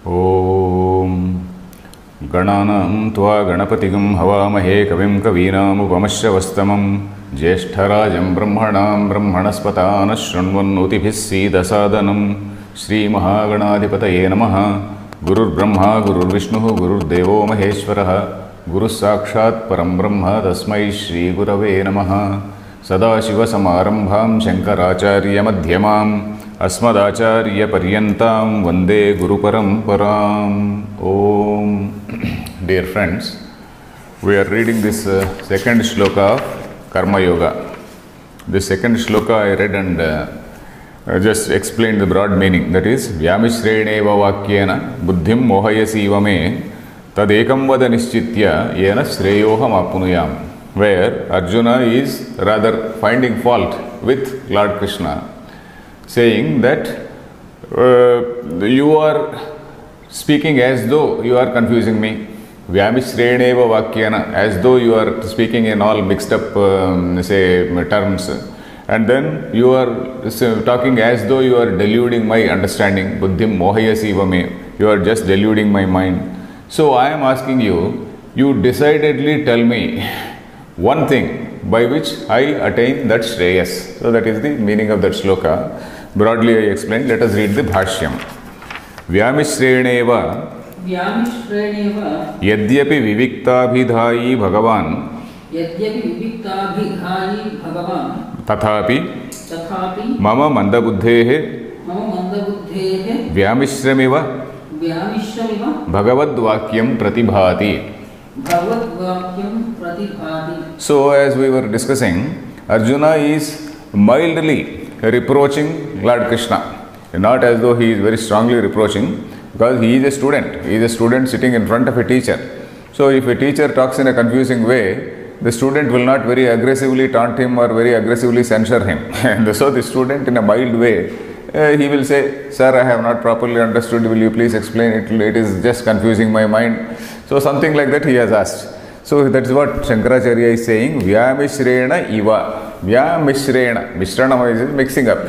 ओम गणानां त्वा गणपतिगं हवामहे कविं कवीनामुपमश्रवस्तमं ज्येष्ठराजं ब्रह्मणां ब्रह्मणस्पतान् शृण्वन्नोतिभिः सीदसादनं श्रीमहागणाधिपतये नमः। गुरुर्ब्रह्मा गुरुर्विष्णुः गुरुर्देवो महेश्वरः गुरुः साक्षात् परं ब्रह्म तस्मै श्रीगुरवे नमः। सदाशिवसमारम्भां शङ्कराचार्यमध्यमाम् अस्मदाचार्यपर्यन्तां वन्दे गुरुपरम्पराम्। Om. Dear friends, we are reading this second shloka of Karma Yoga. This second shloka I read and just explained the broad meaning. That is, Vyamishreneva vakyena buddhim mohayasiva me tadekam vada nischitya yena shreyoham apnuyam. Where Arjuna is rather finding fault with Lord Krishna, saying that you are speaking as though you are confusing me. Vyamishreneva vakyena, as though you are speaking in all mixed up terms. And then you are talking as though you are deluding my understanding. Buddhim mohayasiva me. You are just deluding my mind. So I am asking you, you decidedly tell me one thing by which I attain that shreyas. So that is the meaning of that shloka. Broadly I explained. Let us read the bhashyam. Vyamishreneva यद्यपि विविक्ताभिधायी भगवान् तथापि मम मंदबुद्धेः व्यामिश्रमिव भगवद्वाक्यं प्रतिभाति. So as we were discussing, Arjuna is mildly reproaching Lord Krishna, not as though he is very strongly reproaching, because he is a student. He is a student sitting in front of a teacher. So if a teacher talks in a confusing way, the student will not very aggressively taunt him or very aggressively censure him. And so the student, in a mild way, he will say, "Sir, I have not properly understood. Will you please explain it? It is just confusing my mind." So something like that he has asked. So that is what Shankaracharya is saying. Vyamishrena iva. Vyamishrena. Mishrana is mixing up.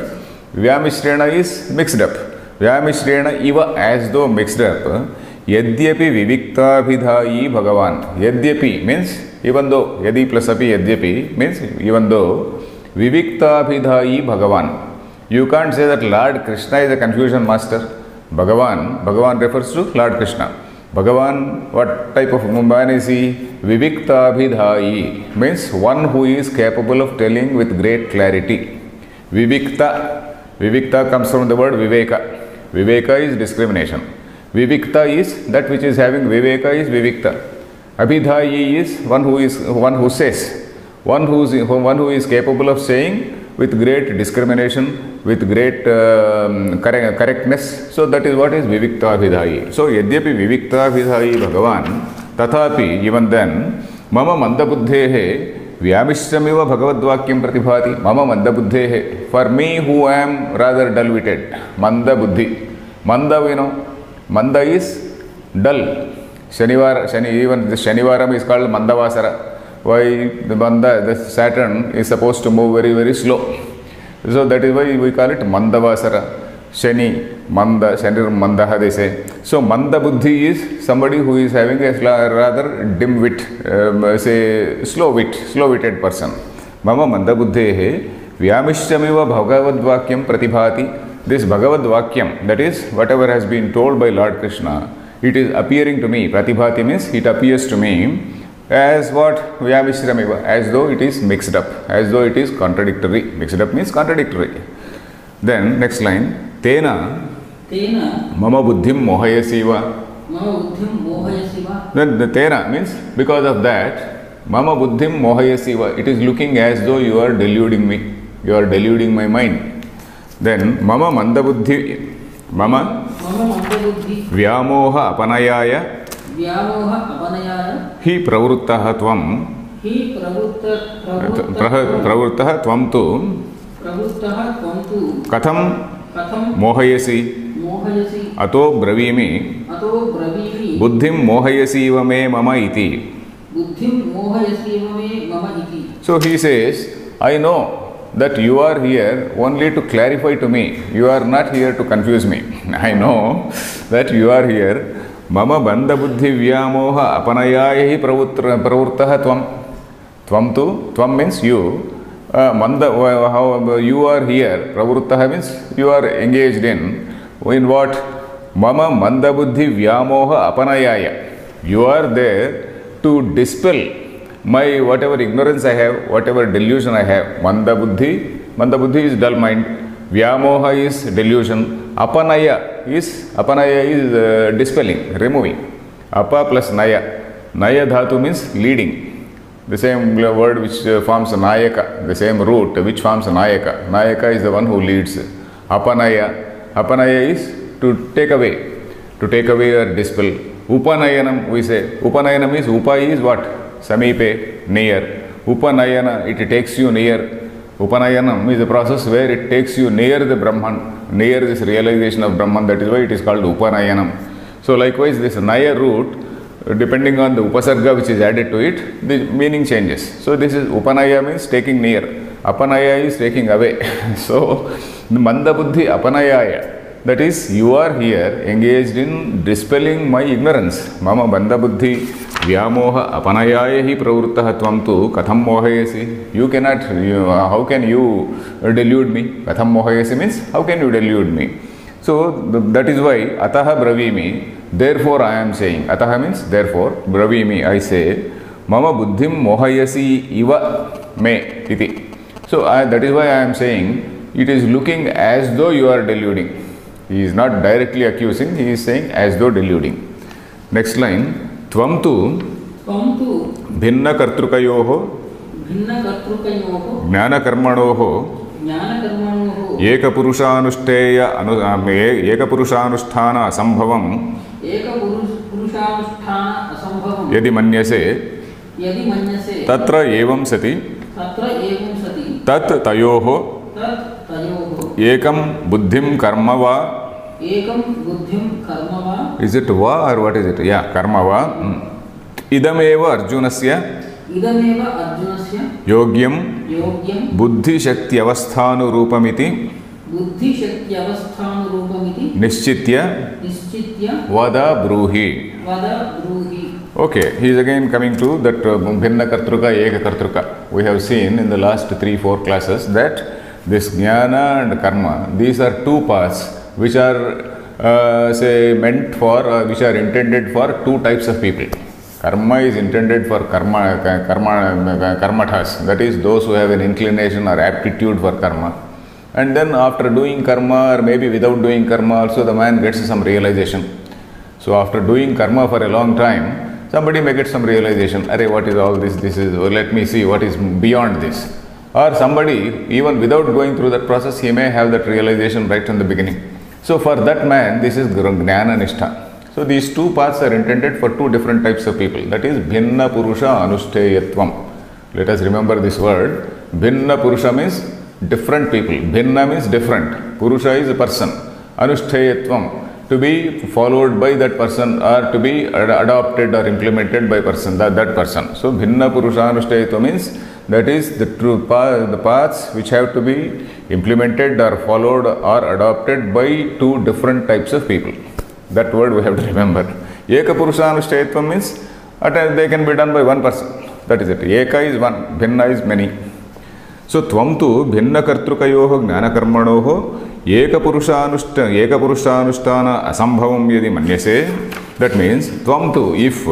Vyamishrena is mixed up. Vyamishrena iva, as though mixed up. Yadyapi viviktabhidhayi bhagavan. Yadyapi means even though. Yadi plus api yadyapi means even though. Viviktabhidhayi bhagavan. You can't say that Lord Krishna is a confusion master. Bhagavan refers to Lord Krishna. Bhagavan, what type of man is he? Viviktabhidhayi means one who is capable of telling with great clarity. Vivikta comes from the word viveka. Viveka is discrimination. Vivikta is that which is having viveka is vivikta. Abhidhayi is one who says, one who is capable of saying with great discrimination, with great correctness. So that is what is vivikta abhidhayi. So yadyapi vivikta abhidhayi bhagavan tathapi, even then, mama mandabuddhehe vyamishamiva bhagavadvakyam pratibhati. Mama mandabuddhehe, for me who am rather dull-witted. Mandabuddhi. Manda, we know, manda is dull. Even the Shanivaram is called Mandavasara. Why? The Saturn is supposed to move very, very slow. So that is why we call it Mandavasara. Shani, Manda, Shanir Mandaha they say. So Manda Buddhi is somebody who is having a rather dim wit, slow-witted person. Mama Manda Buddhehe Vyamishamiva Bhagavad-vakyam pratibhati. This Bhagavad-vakyam, that is whatever has been told by Lord Krishna, it is appearing to me. Pratibhati means it appears to me as what? Vyamishamiva, as though it is mixed up, as though it is contradictory. Mixed up means contradictory. Then next line, Tena mama buddhim mohayasiva. Then the Tena means because of that, mama buddhim mohayasiva. It is looking as though you are deluding me. You are deluding my mind. Then mama mandabuddhi, mama vyamoha apanayaya hi pravruttaha tvam. Pravruttaha tvam tu katham mohayasi ato bravimi buddhim mohayasiva me mama iti. So he says, I know that you are here only to clarify to me. You are not here to confuse me. I know that you are here. Mama bandha buddhi vyamoha apanayahi pravurtaha tvam. Tvam tu, tvam means you. How you are here, pravurtaha means you are engaged in what? Mama manda buddhi vyamoha apanayaya. You are there to dispel my whatever ignorance I have, whatever delusion I have. Manda buddhi is dull mind. Vyamoha is delusion. Apanaya is dispelling, removing. Apa plus naya. Naya dhatu means leading. The same word which forms Nayaka, the same root which forms Nayaka. Nayaka is the one who leads. Apanaya. Apanaya is to take away or dispel. Upanayanam, we say. Upanayanam is, Upa is what? Samipe, near. Upanayana, it takes you near. Upanayanam is the process where it takes you near the Brahman, near this realization of Brahman. That is why it is called Upanayanam. So likewise, this Naya root, depending on the upasarga which is added to it, the meaning changes. So this is Upanaya means taking near. Apanaya is taking away. So the Manda Buddhi Apanayaya, that is, you are here engaged in dispelling my ignorance. Mama Manda Buddhi Vyamoha Apanayahi Pravurtaha Tvam tu Katham Mohayasi. You cannot, how can you delude me? Katham Mohayasi means, how can you delude me? So that is why Ataha Bravimi, therefore I am saying, Ataha means therefore, Bravimi, I say, Mama Buddhim Mohayasi Iva Me Iti. So that is why I am saying, it is looking as though you are deluding. He is not directly accusing, he is saying as though deluding. Next line, Tvam tu Bhinna Kartrukayoho Jnana Karmanoho Ekapurushanusthana Asambhavam Yadi Manyase Tatra Evam Sati Tat Tayoho Ekam Buddhim Karma Va. Is it Va or what is it? Yeah, Karma Va. Idameva Arjunasya Yogyam Buddhi Shakti Avasthanu Rupamiti Nischitya Vada Bruhi. Okay, he is again coming to that Bhinna Kartruka, Eka Kartruka. We have seen in the last 3-4 classes that this Jnana and Karma, these are two paths which are meant for, which are intended for two types of people. Karma is intended for karmathas, that is those who have an inclination or aptitude for karma. And then after doing karma or maybe without doing karma also the man gets some realization. So after doing karma for a long time, somebody may get some realization, Arey, what is all this? This is, let me see what is beyond this. Or somebody, even without going through that process, he may have that realization right from the beginning. So for that man, this is Jnana Nishtha. So these two paths are intended for two different types of people. That is Bhinna Purusha Anushtheyatvam. Let us remember this word. Bhinna Purusha means different people. Bhinna means different. Purusha is a person. Anushtheyatvam, to be followed by that person or to be adopted or implemented by person, that person. So Bhinna Purusha Anushtheyatvam means that is the true path, the paths which have to be implemented or followed or adopted by two different types of people. That word we have to remember. Eka Purushanushtayatvam means they can be done by one person. That is it. Eka is one, Bhinna is many. So Tvam tu Bhinna Kartrukayoho Jnana Karmanoho Eka Purushanusthana Asambhavam Yadi Manyase. That means Tvam tu, if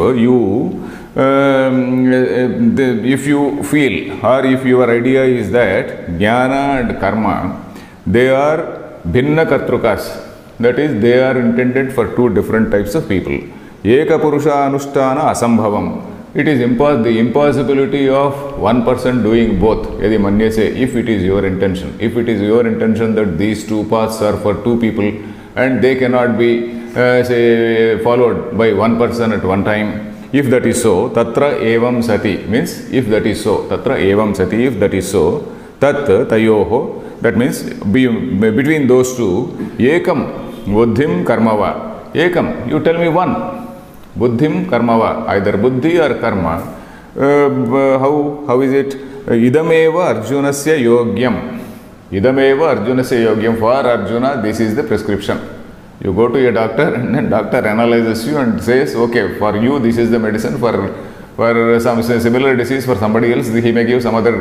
you feel or if your idea is that Jnana and Karma, they are Bhinna Kartrukas. That is, they are intended for two different types of people. Eka Purusha Anushtana Asambhavam. It is the impossibility of one person doing both. Yadi Manyase, if it is your intention. If it is your intention that these two paths are for two people and they cannot be followed by one person at one time. If that is so, Tatra Evam Sati means if that is so. Tatra Evam Sati, if that is so. Tat Tayoho, that means between those two, Ekam Buddhim Karmava. Ekam, you tell me one. Buddhim Karmava, either Buddhi or Karma. How is it? idameva arjunasya yogyam. Idameva arjunasya yogyam. For Arjuna, this is the prescription. You go to a doctor and then doctor analyzes you and says, okay, for you this is the medicine, for some similar disease for somebody else he may give some other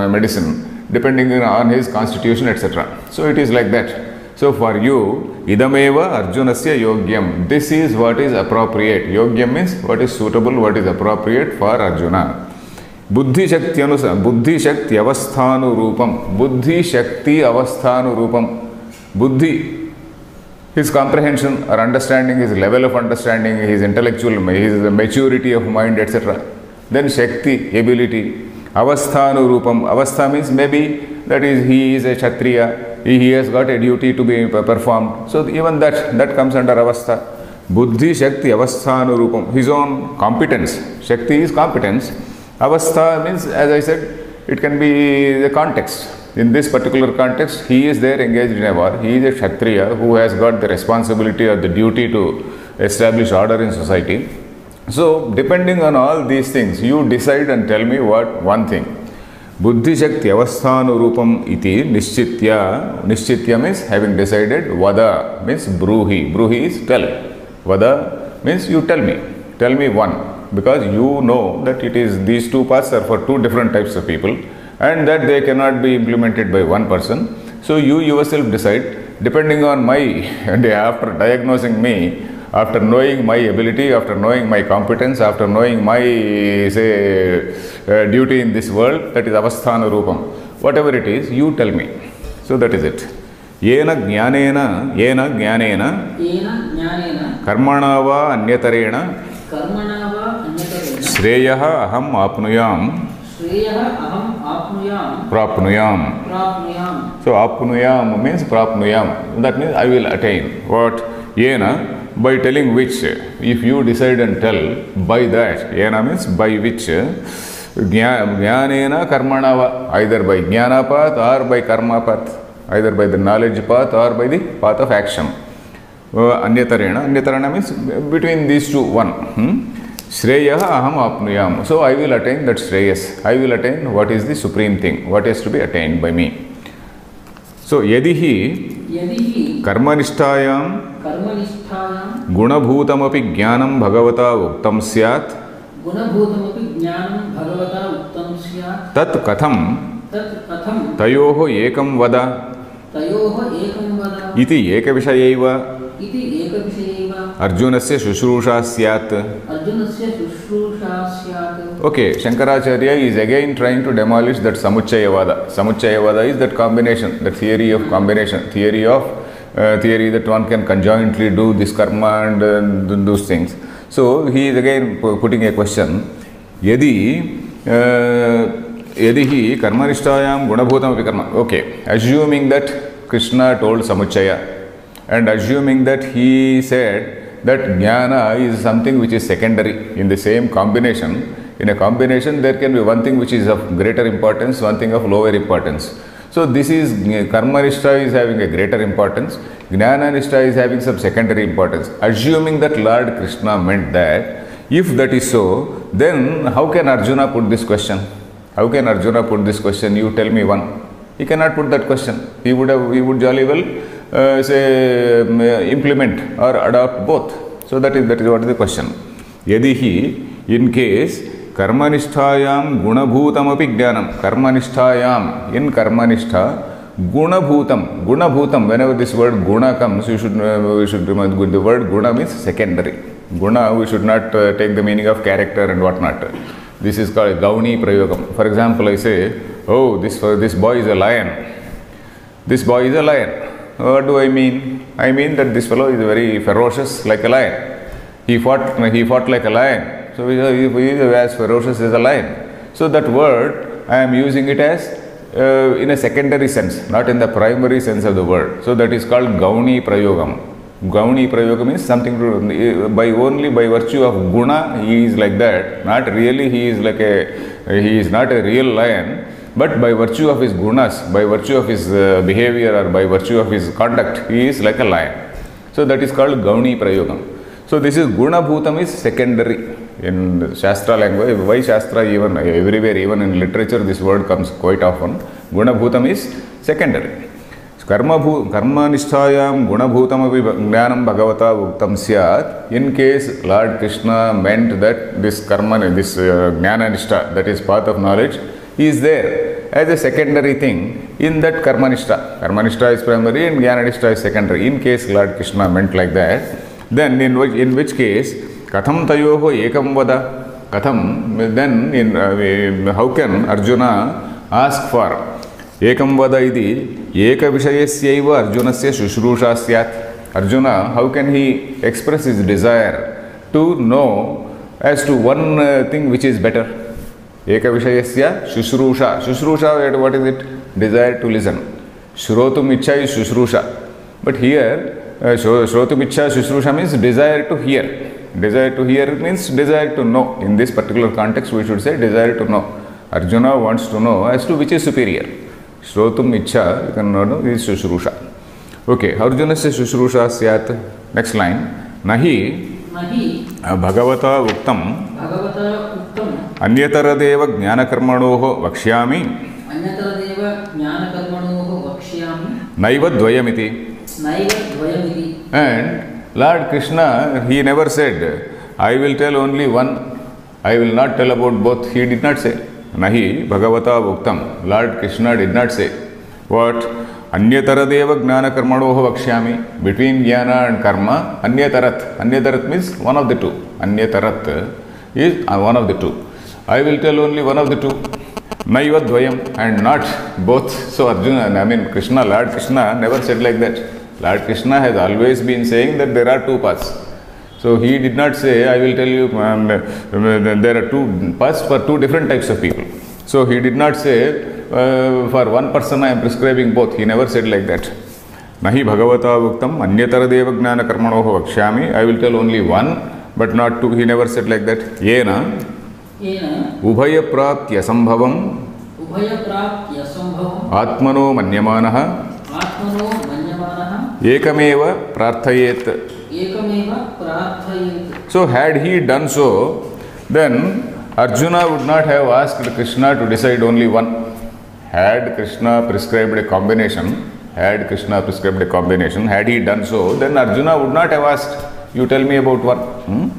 medicine depending on his constitution, etc. So it is like that. So for you, idameva arjunasya yogyam. This is what is appropriate. Yogyam means what is suitable, what is appropriate for Arjuna. Buddhi shakti avasthanu rupam. Buddhi shakti avasthanu rupam. Buddhi, his comprehension or understanding, his level of understanding, his intellectual, his maturity of mind, etc. Then shakti, ability. Avasthanu rupam. Avastha means maybe that is he is a Kshatriya. He has got a duty to be performed. So even that comes under avastha. Buddhi shakti avasthanu rupam. His own competence. Shakti is competence. Avastha means, as I said, it can be the context. In this particular context, he is there engaged in a war. He is a Kshatriya who has got the responsibility or the duty to establish order in society. So depending on all these things, you decide and tell me one thing. Buddhi shakti avasthanu rupam iti nishchitya. Nishchitya means having decided. Vada means bruhi. Bruhi is tell. Vada means you tell me. Tell me one. Because you know that it is these two paths are for two different types of people and that they cannot be implemented by one person. So you yourself decide depending on my, and after diagnosing me, after knowing my ability, after knowing my competence, after knowing my duty in this world, that is avasthana rupam. Whatever it is, you tell me. So that is it. Yena jnanena karmana va anyatarena shreyaha aham apnuyam prapnuyam. So apnuyam means prapnuyam. That means I will attain. What? Yena, by telling which. If you decide and tell by that. Yena means by which. Jnanena karmana va. Either by jnana path or by karma path. Either by the knowledge path or by the path of action. Anyatarena means between these two, one. Shreyaha aham apnuyam. So I will attain that Shreyas. I will attain what is the supreme thing, what is to be attained by me. So yadihi karmanishtayam gunabhutamapi jnanam bhagavata uktam syat tat katham tayoho ekam vada iti ekavishayaiva Arjunasya Shushrusha Syat. Okay, Shankaracharya is again trying to demolish that Samuchayavada. Samuchayavada is that combination, the theory of combination, theory that one can conjointly do this karma and those things. So he is again putting a question. Yadihi karmanishtayam gunabhutam api karma. Okay, assuming that Krishna told Samuchaya and assuming that he said that jnana is something which is secondary in the same combination. In a combination, there can be one thing which is of greater importance, one thing of lower importance. So this is karma-nishtha is having a greater importance, jnana-nishtha is having some secondary importance. Assuming that Lord Krishna meant that, if that is so, then how can Arjuna put this question? How can Arjuna put this question? You tell me one. He cannot put that question. He would jolly well implement or adopt both. So that is what is the question. Yadihi, in case karmanishtayam gunabhutamapi jnanam. Karmanishtayam, in karmanishtha, gunabhutam. Whenever this word guna comes, we should remember the word guna means secondary. Guna, we should not take the meaning of character and whatnot. This is called gauni prayogam. For example, I say, oh, this boy is a lion. This boy is a lion. What do I mean? I mean that this fellow is very ferocious like a lion. He fought like a lion. So he is as ferocious as a lion. So that word, I am using it as in a secondary sense, not in the primary sense of the word. So that is called gauni prayogam. Gauni prayogam means something to, by virtue of guna, he is like that. Not really, he is not a real lion. But by virtue of his gunas, by virtue of his behavior or by virtue of his conduct, he is like a lion. So that is called gauni prayogam. So this is guna bhutam is secondary. In Shastra language, why Shastra, even everywhere, even in literature, this word comes quite often. Gunabhutam is secondary. Karmanishthayam gunabhutamapi jnanam bhagavata uktam syat. In case Lord Krishna meant that this karma, this jnananishta, that is path of knowledge, is there as a secondary thing in that karmanishta. Karmanishta is primary and jnananishta is secondary. In case Lord Krishna meant like that, then in which case, katham tayoho ekam vada, katham, then how can Arjuna ask for ekam vada iti eka vishayasyaiva arjunasya shushrusha syat. Arjuna, how can he express his desire to know as to one thing which is better? Eka vishayasya shushrusha. Shushrusha, what is it? Desire to listen. Shrotum ichha is shushrusha. But here, shrotum ichha shushrusha means desire to hear. Desire to hear means desire to know. In this particular context, we should say desire to know. Arjuna wants to know as to which is superior. Shrotum ichha, you can know, is shushrusha. Okay, Arjunasya shushrusha syat. Next line. Nahi bhagavata uktam अन्यतरदेव ज्ञानकर्मणोः वक्ष्यामि नैव द्वयमिति. And Lord Krishna, he never said, I will tell only one, I will not tell about both. He did not say. Nahi bhagavata uktam. Lord Krishna did not say. What? Anyataradeva jnana karmanoho vakshyami. Between jnana and karma, anyatarat. Anyatarat means one of the two. Anyatarat is one of the two. I will tell only one of the two. Naiva dvayam, and not both. So Arjuna, I mean Krishna, Lord Krishna never said like that. Lord Krishna has always been saying that there are two paths. So he did not say, I will tell you there are two paths for two different types of people. So he did not say for one person I am prescribing both. He never said like that. Nahi bhagavata uktam anyataradeva jnana karmanoho vakshyami. I will tell only one, but not two. He never said like that. Yena ubhaya praptya sambhavam atmano manyamanaha ekameva prarthayet. So had he done so, then Arjuna would not have asked Krishna to decide only one. Had Krishna prescribed a combination, had he done so, then Arjuna would not have asked, you tell me about one.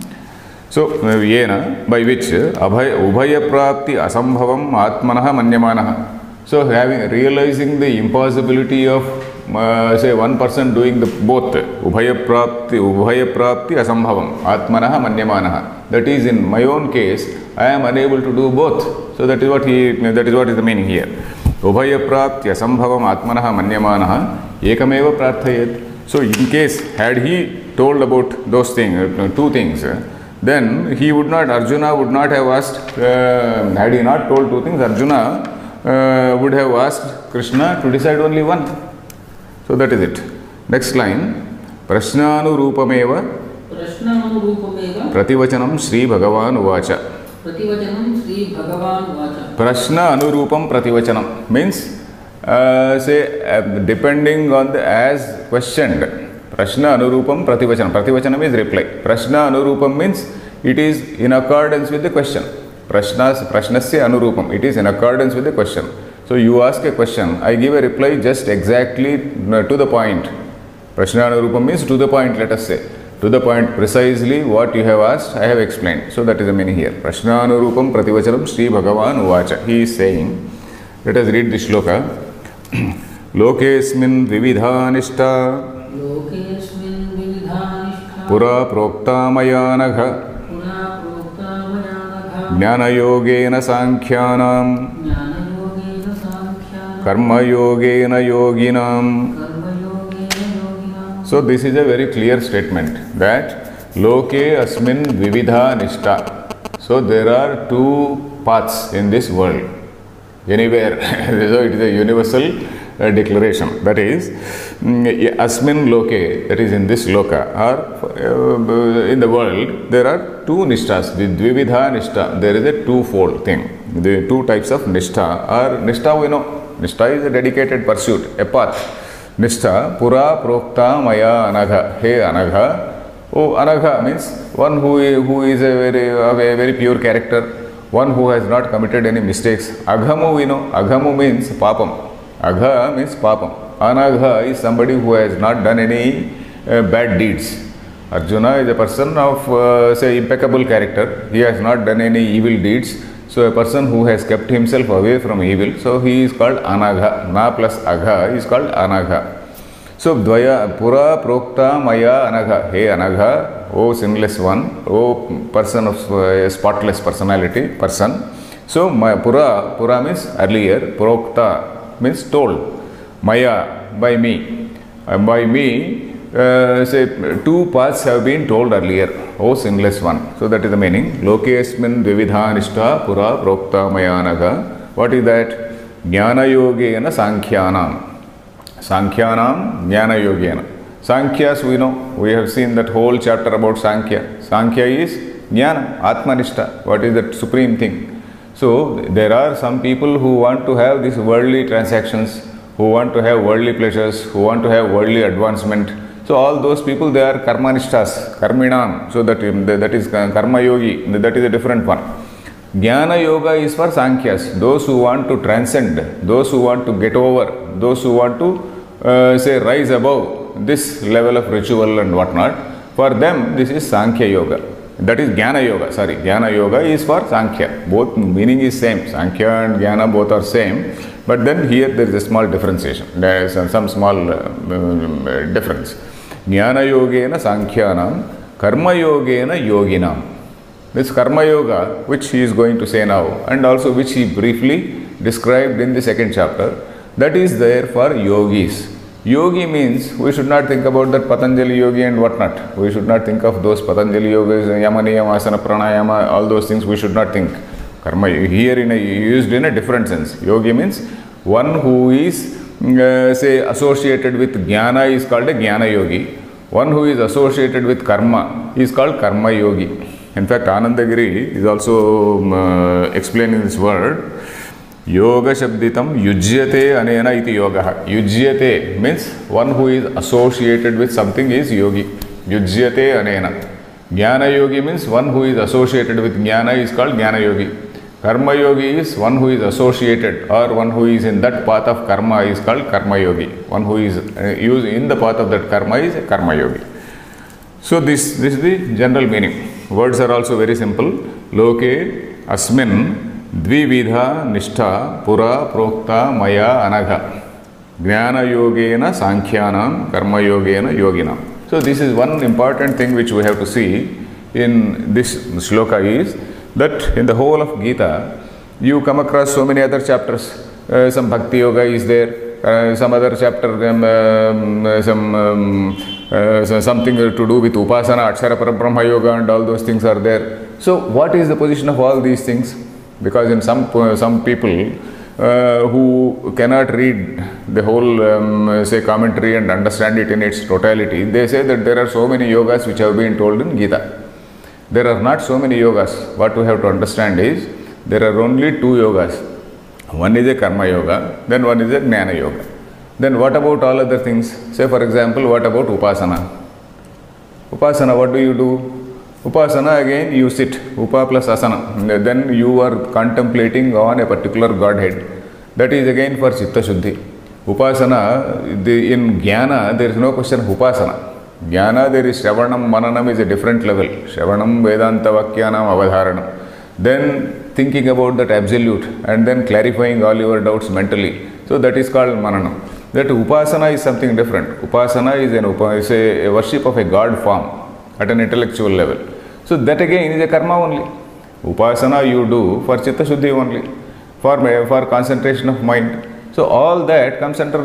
So, yena, by which ubhaya prapti asambhavam atmanaha manyamanaha. So, realizing the impossibility of say one person doing the both, ubhaya prapti asambhavam atmanaha manyamanaha. That is, in my own case, I am unable to do both. So that is what is the meaning here. Ubhaya prapti asambhavam atmanaha manyamanaha ekameva prarthayet. So in case had he told about those things, two things, then Arjuna would not have asked, had he not told two things, Arjuna would have asked Krishna to decide only one. So that is it. Next line. Prashnanurupameva prativachanam Sri Bhagavan Uvacha. Prashna anurupam prativachanam means depending on the as questioned. Prashna anurupam prativachanam. Prativachanam is reply. Prashna anurupam means it is in accordance with the question. Prashnasya anurupam. It is in accordance with the question. So you ask a question, I give a reply just exactly to the point. Prashna anurupam means to the point, let us say. To the point, precisely what you have asked, I have explained. So that is the meaning here. Prashna anurupam prativachanam Sri Bhagavan Uvacha. He is saying, let us read this shloka. Lokesmin vividhanishta pura prokta mayanagha jnana yogena sankhyanam karma yogena yoginam. So this is a very clear statement that loke asmin vividha nishta. So there are two paths in this world. Anywhere. So it is a universal declaration. That is, asmin loke, that is in this loka, or in the world, there are two nishtas. The dvividha nishta, there is a twofold thing. The two types of nishta. Or nishta we know. Nishta is a dedicated pursuit, a path. Nishta, pura prokta maya anagha. Hey anagha. Oh, anagha means one who is of a very pure character, one who has not committed any mistakes. Aghamu, we know, aghamu means papam. Agha means papam. Anagha is somebody who has not done any bad deeds. Arjuna is a person of say impeccable character. He has not done any evil deeds. So a person who has kept himself away from evil, so he is called Anagha. Na plus Agha is called Anagha. So Dvaya Pura Prokta Maya Anagha. Hey Anagha, oh sinless one, oh person of spotless person. So Pura means earlier, Prokta means told. Maya, by me. By me, say two paths have been told earlier. O sinless one. So that is the meaning. Lokesmin Dvividha Nishtha Pura Prokta Maya Anagha. What is that? Jnana Yogena Sankhyanam. Sankhyanam Jnana Yogena. Sankhyas we know. We have seen that whole chapter about Sankhya. Sankhya is Jnana, Atmanishta. What is that supreme thing? So there are some people who want to have these worldly transactions, who want to have worldly pleasures, who want to have worldly advancement. So all those people, they are karmanishtas, karminam. So that is karma yogi. That is a different one. Jnana yoga is for Sankhyas, those who want to transcend, those who want to get over, those who want to say rise above this level of ritual and whatnot. For them, this is Sankhya yoga. That is Jnana yoga. Sorry, Jnana yoga is for Sankhya. Both meaning is same. Sankhya and Jnana both are same. But then here there is a small differentiation. There is some small difference. Jnana yogena Sankhyanam, Karma yogena yoginam. This Karma yoga, which he is going to say now, and also which he briefly described in the second chapter, that is there for yogis. Yogi means we should not think about that Patanjali yogi and whatnot. We should not think of those Patanjali yogis, Yama Niyama, Asana Pranayama, all those things we should not think. Karma here used in a different sense. Yogi means one who is say associated with Jnana is called a Jnana yogi. One who is associated with Karma is called Karma yogi. In fact, Anandagiri is also explaining this word. Yoga Shabditam Yujyate Anena iti yoga. Yujyate means one who is associated with something is yogi. Yujyate Anena. Jnana yogi means one who is associated with Jnana is called Jnana yogi. Karma yogi is one who is associated or one who is in that path of karma is called Karma yogi. One who is in the path of that karma is a Karma yogi. So this is the general meaning. Words are also very simple. Loke asmin Dvividha Nishtha Pura Prokta Maya Anagha. Jnana Yogena Sankhyanam Karma Yogena Yoginam. So this is one important thing which we have to see in this shloka is that in the whole of Gita you come across so many other chapters. Some Bhakti Yoga is there, some other chapter, something to do with Upasana, Akshara Parabrahma Yoga and all those things are there. So what is the position of all these things? Because in some people who cannot read the whole say commentary and understand it in its totality, they say that there are so many yogas which have been told in Gita. There are not so many yogas. What we have to understand is there are only two yogas. One is a Karma yoga, then one is a Jnana yoga. Then what about all other things? Say for example, what about Upasana? Upasana, what do you do? Upasana, again you sit, Upa plus Asana. Then you are contemplating on a particular Godhead. That is again for Chitta Shuddhi. Upasana, in Jnana there is no question of Upasana. Jnana there is Shravanam, Mananam is a different level. Shravanam, Vedanta, Vakyanam, Avadharanam. Then thinking about that absolute and then clarifying all your doubts mentally. So that is called Mananam. That Upasana is something different. Upasana is a worship of a God form at an intellectual level. So that again is a karma only. Upasana you do for Chitta Shuddhi only, for concentration of mind. So all that comes under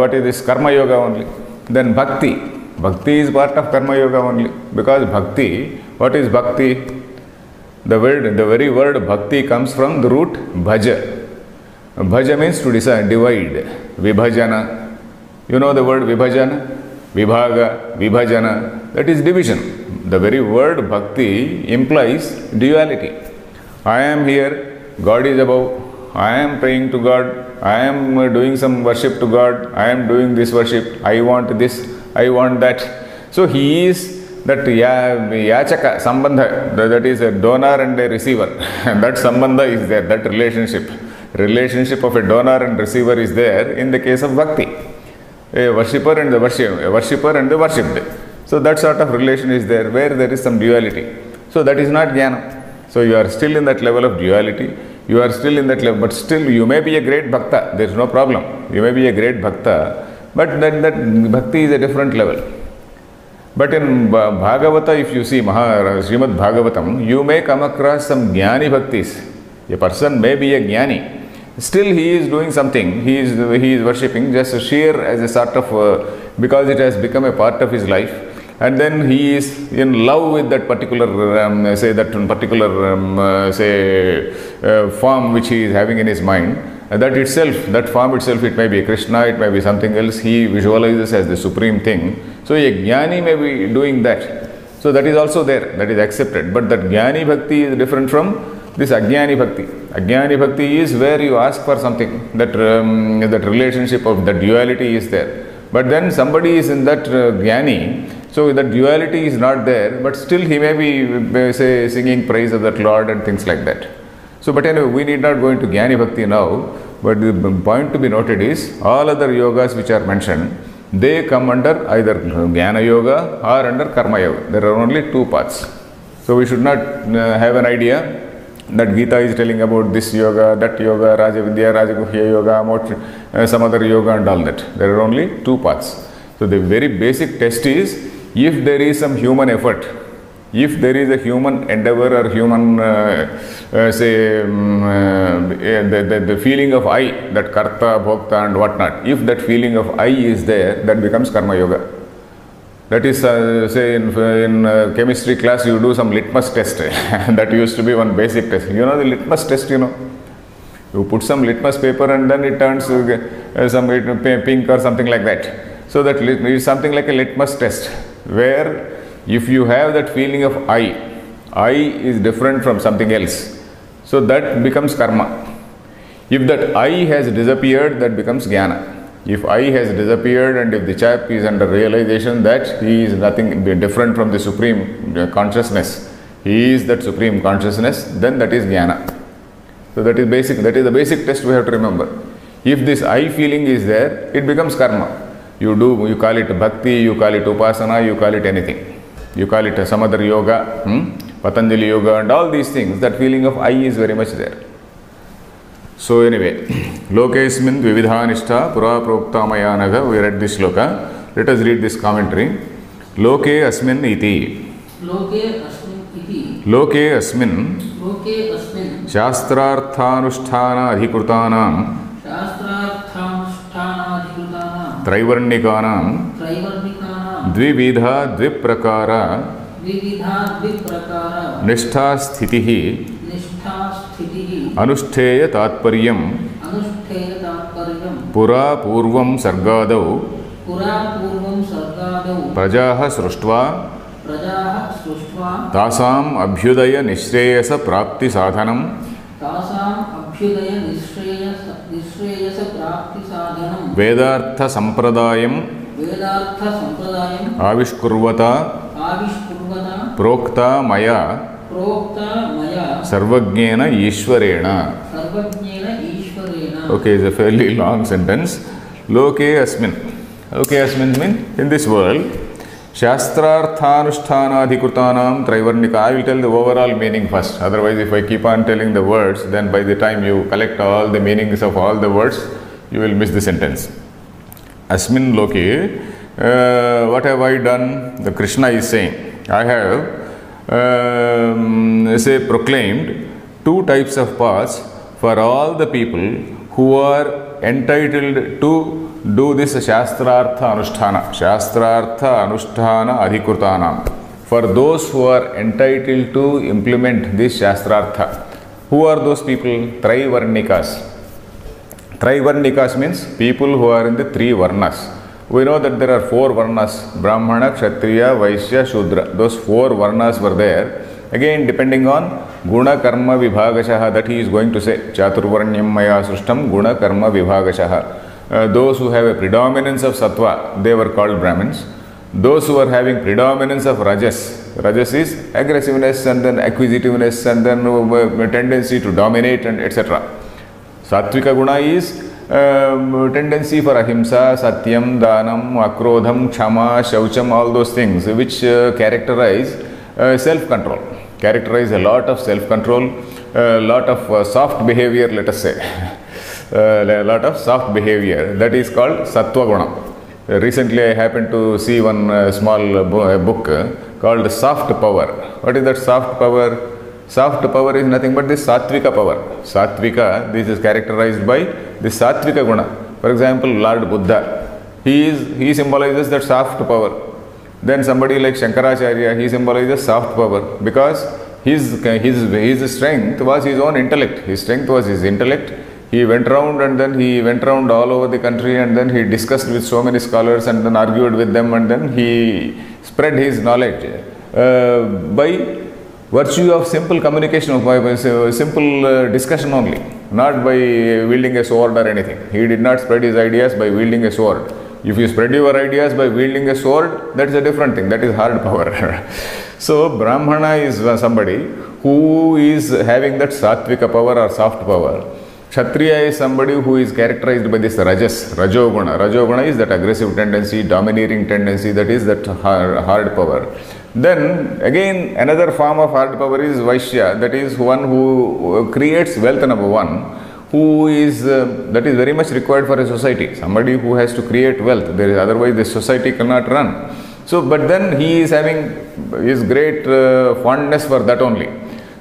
what is this Karma yoga only. Then Bhakti. Bhakti is part of Karma yoga only. Because Bhakti, what is Bhakti? The very word Bhakti comes from the root Bhaja. Bhaja means to divide. Vibhajana. You know the word Vibhajana? Vibhaga, Vibhajana. That is division. The very word Bhakti implies duality. I am here. God is above, I am praying to God, I am doing some worship to God, I am doing this worship, I want this, I want that. So he is that yachaka sambandha, that is a donor and a receiver. That sambandha is there, that relationship of a donor and receiver is there in the case of bhakti. A worshipper and the worshipped. So that sort of relation is there where there is some duality. So that is not jnana. So you are still in that level of duality. You are still in that level, but still you may be a great bhakta. There is no problem. You may be a great bhakta, but that bhakti is a different level. But in Bhagavata, if you see Srimad Bhagavatam, you may come across some jnani bhaktis. A person may be a jnani. Still he is doing something. He is worshipping just sheer as a sort of because it has become a part of his life. And then he is in love with that particular, form which he is having in his mind. That form itself, it may be Krishna, it may be something else. He visualizes as the supreme thing. So a jnani may be doing that. So that is also there, that is accepted. But that jnani bhakti is different from this ajnani bhakti. Ajnani bhakti is where you ask for something. That relationship of the duality is there. But then somebody is in that jnani. So that duality is not there, but still he may be, say, singing praise of that Lord and things like that. So, but anyway, we need not go into Jnani Bhakti now, but the point to be noted is, all other yogas which are mentioned, they come under either Jnana Yoga or under Karma Yoga. There are only two paths. So, we should not have an idea that Gita is telling about this yoga, that yoga, Rajavidya, Rajaguhya Yoga, some other yoga and all that. There are only two paths. So, the very basic test is, if there is some human effort, if there is a human endeavor or human, the feeling of I, that karta, bhokta and whatnot, if that feeling of I is there, that becomes karma yoga. That is, say in chemistry class you do some litmus test. That used to be one basic test. You know the litmus test, you know. You put some litmus paper and then it turns some pink or something like that. So that is something like a litmus test, where if you have that feeling of I is different from something else. So that becomes karma. If that I has disappeared, that becomes jnana. If I has disappeared and if the chap is under realization that he is nothing different from the supreme consciousness, he is that supreme consciousness, then that is jnana. So that is basic. That is the basic test we have to remember. If this I feeling is there, it becomes karma. You call it bhakti, you call it upasana, you call it anything. You call it some other yoga, Patanjali yoga and all these things. That feeling of I is very much there. So anyway, Lokesmin Vividhanishta Pura Prokta Mayanaga, we read this sloka. Let us read this commentary. Loke Asmin Iti. Loke Asmin Shastrarthanusthana Adhikrutanam Traivarnikanam Dvividha Dviprakara Nishtha Sthitihi Anushtheya Tatparyam Pura Purvam Sargadau Prajaha Sruštva Tasam Abhyudaya Nishreyasa Prapti Sadhanam Vedartha Sampradayam Avishkurvata Prokta Maya Sarvajnena Ishwarena. Okay, it's a fairly long sentence. Loke Asmin. Loke Asmin means in this world, Shastrarthanusthana Adhikrutanam Traivarnika. I will tell the overall meaning first. Otherwise, if I keep on telling the words, then by the time you collect all the meanings of all the words, you will miss the sentence. Asmin Loke, what have I done? The Krishna is saying, I have proclaimed two types of paths for all the people who are entitled to do this Shastrartha Anusthana. Shastrartha Anusthana Adhikrutanam. For those who are entitled to implement this Shastrartha. Who are those people? Traivarnikas. Traivarnikas means people who are in the three varnas. We know that there are four varnas, Brahmana, Kshatriya, Vaishya, Shudra. Those four varnas were there. Again, depending on Guna Karma Vibhagashaha, that he is going to say, Chaturvarnyam Maya Srishtam Guna Karma Vibhagashaha. Those who have a predominance of Sattva, they were called Brahmins. Those who are having predominance of rajas is aggressiveness and then acquisitiveness and then tendency to dominate and etc. Sattvika guna is tendency for ahimsa, satyam, danam, akrodham, kshama, shaucham, all those things which characterize self-control, characterize a lot of self-control, a lot of soft behavior, let us say, a lot of soft behavior. That is called sattva guna. Recently I happened to see one small book called Soft Power. What is that soft power? Soft power is nothing but this Sattvika power. Sattvika, this is characterized by this Sattvika guna. For example, Lord Buddha, he symbolizes that soft power. Then somebody like Shankaracharya, he symbolizes soft power because his strength was his own intellect. His strength was his intellect. He went around and then he went around all over the country and then he discussed with so many scholars and then argued with them and then he spread his knowledge by virtue of simple communication, by simple discussion only, not by wielding a sword or anything. He did not spread his ideas by wielding a sword. If you spread your ideas by wielding a sword, that is a different thing, that is hard power. So Brahmana is somebody who is having that Sattvika power or soft power. Kshatriya is somebody who is characterized by this rajas, rajoguna. Rajoguna is that aggressive tendency, domineering tendency, that is that hard power. Then again another form of hard power is Vaishya, that is one who creates wealth, number one, who is, that is very much required for a society. Somebody who has to create wealth, otherwise the society cannot run. So, but then he is having his great fondness for that only.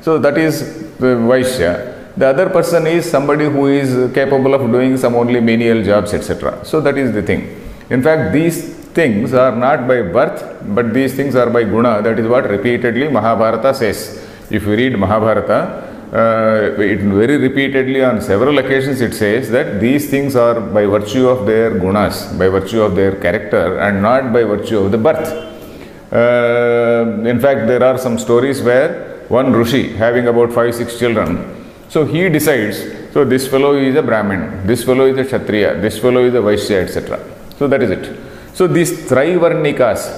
So that is Vaishya. The other person is somebody who is capable of doing some only menial jobs, etc. So that is the thing. In fact, these things are not by birth, but these things are by guna. That is what repeatedly Mahabharata says. If you read Mahabharata, it very repeatedly on several occasions it says that these things are by virtue of their gunas, by virtue of their character and not by virtue of the birth. In fact, there are some stories where one Rishi having about 5-6 children, so he decides, so this fellow is a Brahmin, this fellow is a Kshatriya, this fellow is a Vaishya, etc. So that is it. So these Trivarnikas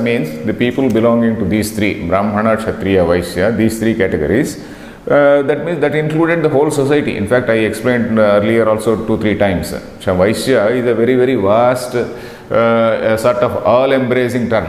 means the people belonging to these three, Brahmana, Kshatriya, Vaishya, these three categories. That means that included the whole society. In fact, I explained earlier also 2-3 times. Vaishya is a very, very vast, sort of all-embracing term.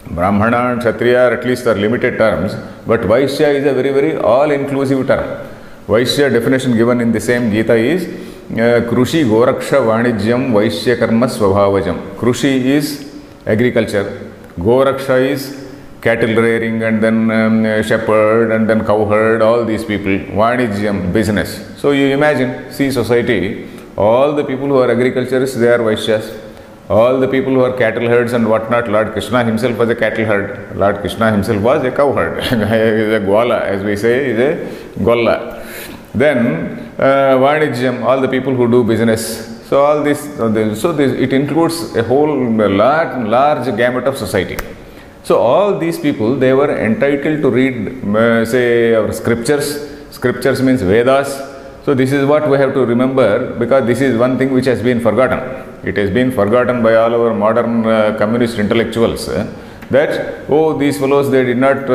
Brahmana and Kshatriya at least are limited terms, but Vaishya is a very, very all-inclusive term. Vaishya definition given in the same Gita is Krushi Goraksha Vanijyam Vaishya Karma Swabhavajam. Krushi is agriculture, Goraksha is cattle rearing and then shepherd and then cowherd, all these people, Vanijyam, business. So you imagine, see society, all the people who are agriculturists, they are Vaishyas. All the people who are cattle herds and whatnot, Lord Krishna himself was a cattle herd. Lord Krishna himself was a cow herd. He is a Gwala, as we say, is a Golla. Then Vanijyam, all the people who do business. So all this, it includes a whole large gamut of society. So all these people, they were entitled to read, say, our scriptures. Scriptures means Vedas. So this is what we have to remember, because this is one thing which has been forgotten. It has been forgotten by all our modern communist intellectuals that, oh, these fellows, they did not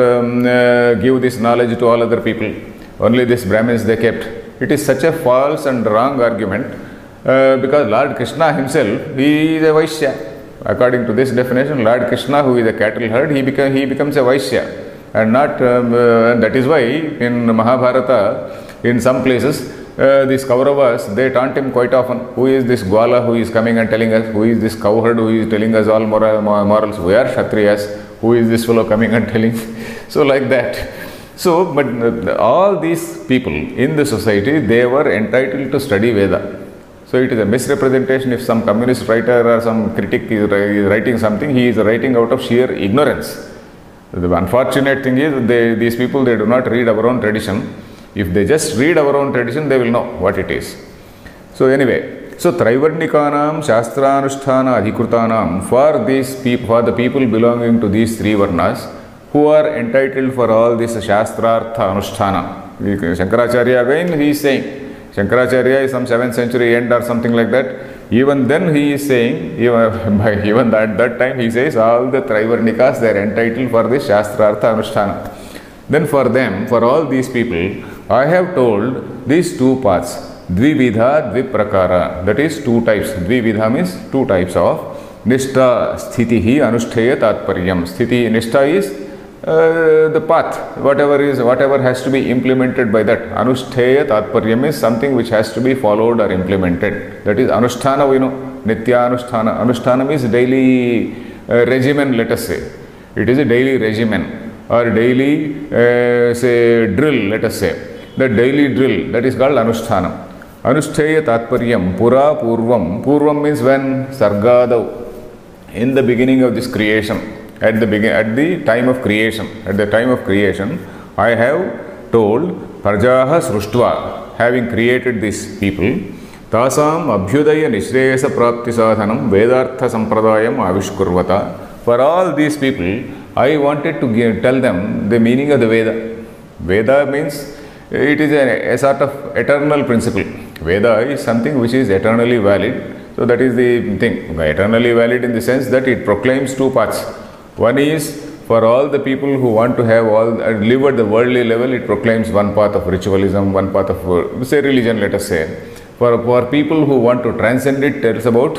give this knowledge to all other people. Only this Brahmins they kept. It is such a false and wrong argument because Lord Krishna himself, he is a Vaishya. According to this definition, Lord Krishna, who is a cattle herd, he becomes a Vaishya. And not, that is why in Mahabharata, in some places, these Kauravas, they taunt him quite often. Who is this Gwala who is coming and telling us? Who is this cowherd who is telling us all morals? We are Kshatriyas. Who is this fellow coming and telling? So like that. So, but all these people in the society, they were entitled to study Veda. So it is a misrepresentation if some communist writer or some critic is writing something, he is writing out of sheer ignorance. The unfortunate thing is these people, they do not read our own tradition. If they just read our own tradition, they will know what it is. So anyway, so Trivarnikanam, Shastranusthana, Adhikrutanam, for these people, for the people belonging to these three varnas, who are entitled for all this Shastrartha Anusthana. Shankaracharya again, he is saying, Shankaracharya is some 7th century end or something like that. Even then he is saying, even at that time he says, all the Traivarnikas, they are entitled for this Shastrartha Anushtana. Then for them, for all these people, I have told these two paths, Dvividha, Dviprakara, that is two types. Dvividha means two types of Nishtha, Sthitihi, Anushtheya, Tatparyam. Sthiti, Nishtha is the path, whatever has to be implemented by that. Anushtheya Tatparyam is something which has to be followed or implemented. That is Anusthana, we know. Nitya Anusthana. Anusthana means daily regimen, let us say. It is a daily regimen or daily say drill, let us say. The daily drill, that is called Anusthana. Anushtheya Tatparyam, Pura Purvam. Purvam means when Sargadav, in the beginning of this creation. At the time of creation, I have told Prajaha Sruštva, having created these people, Tasam Abhyudaya Nishreyasa Prapti Sadhanam Vedartha Sampradayam Avishkurvata. For all these people, I wanted to tell them the meaning of the Veda. Veda means it is a sort of eternal principle. Veda is something which is eternally valid. So that is the thing. Eternally valid in the sense that it proclaims two paths. One is for all the people who want to have live at the worldly level, it proclaims one path of ritualism, one path of say religion, let us say. For people who want to transcend it, tells about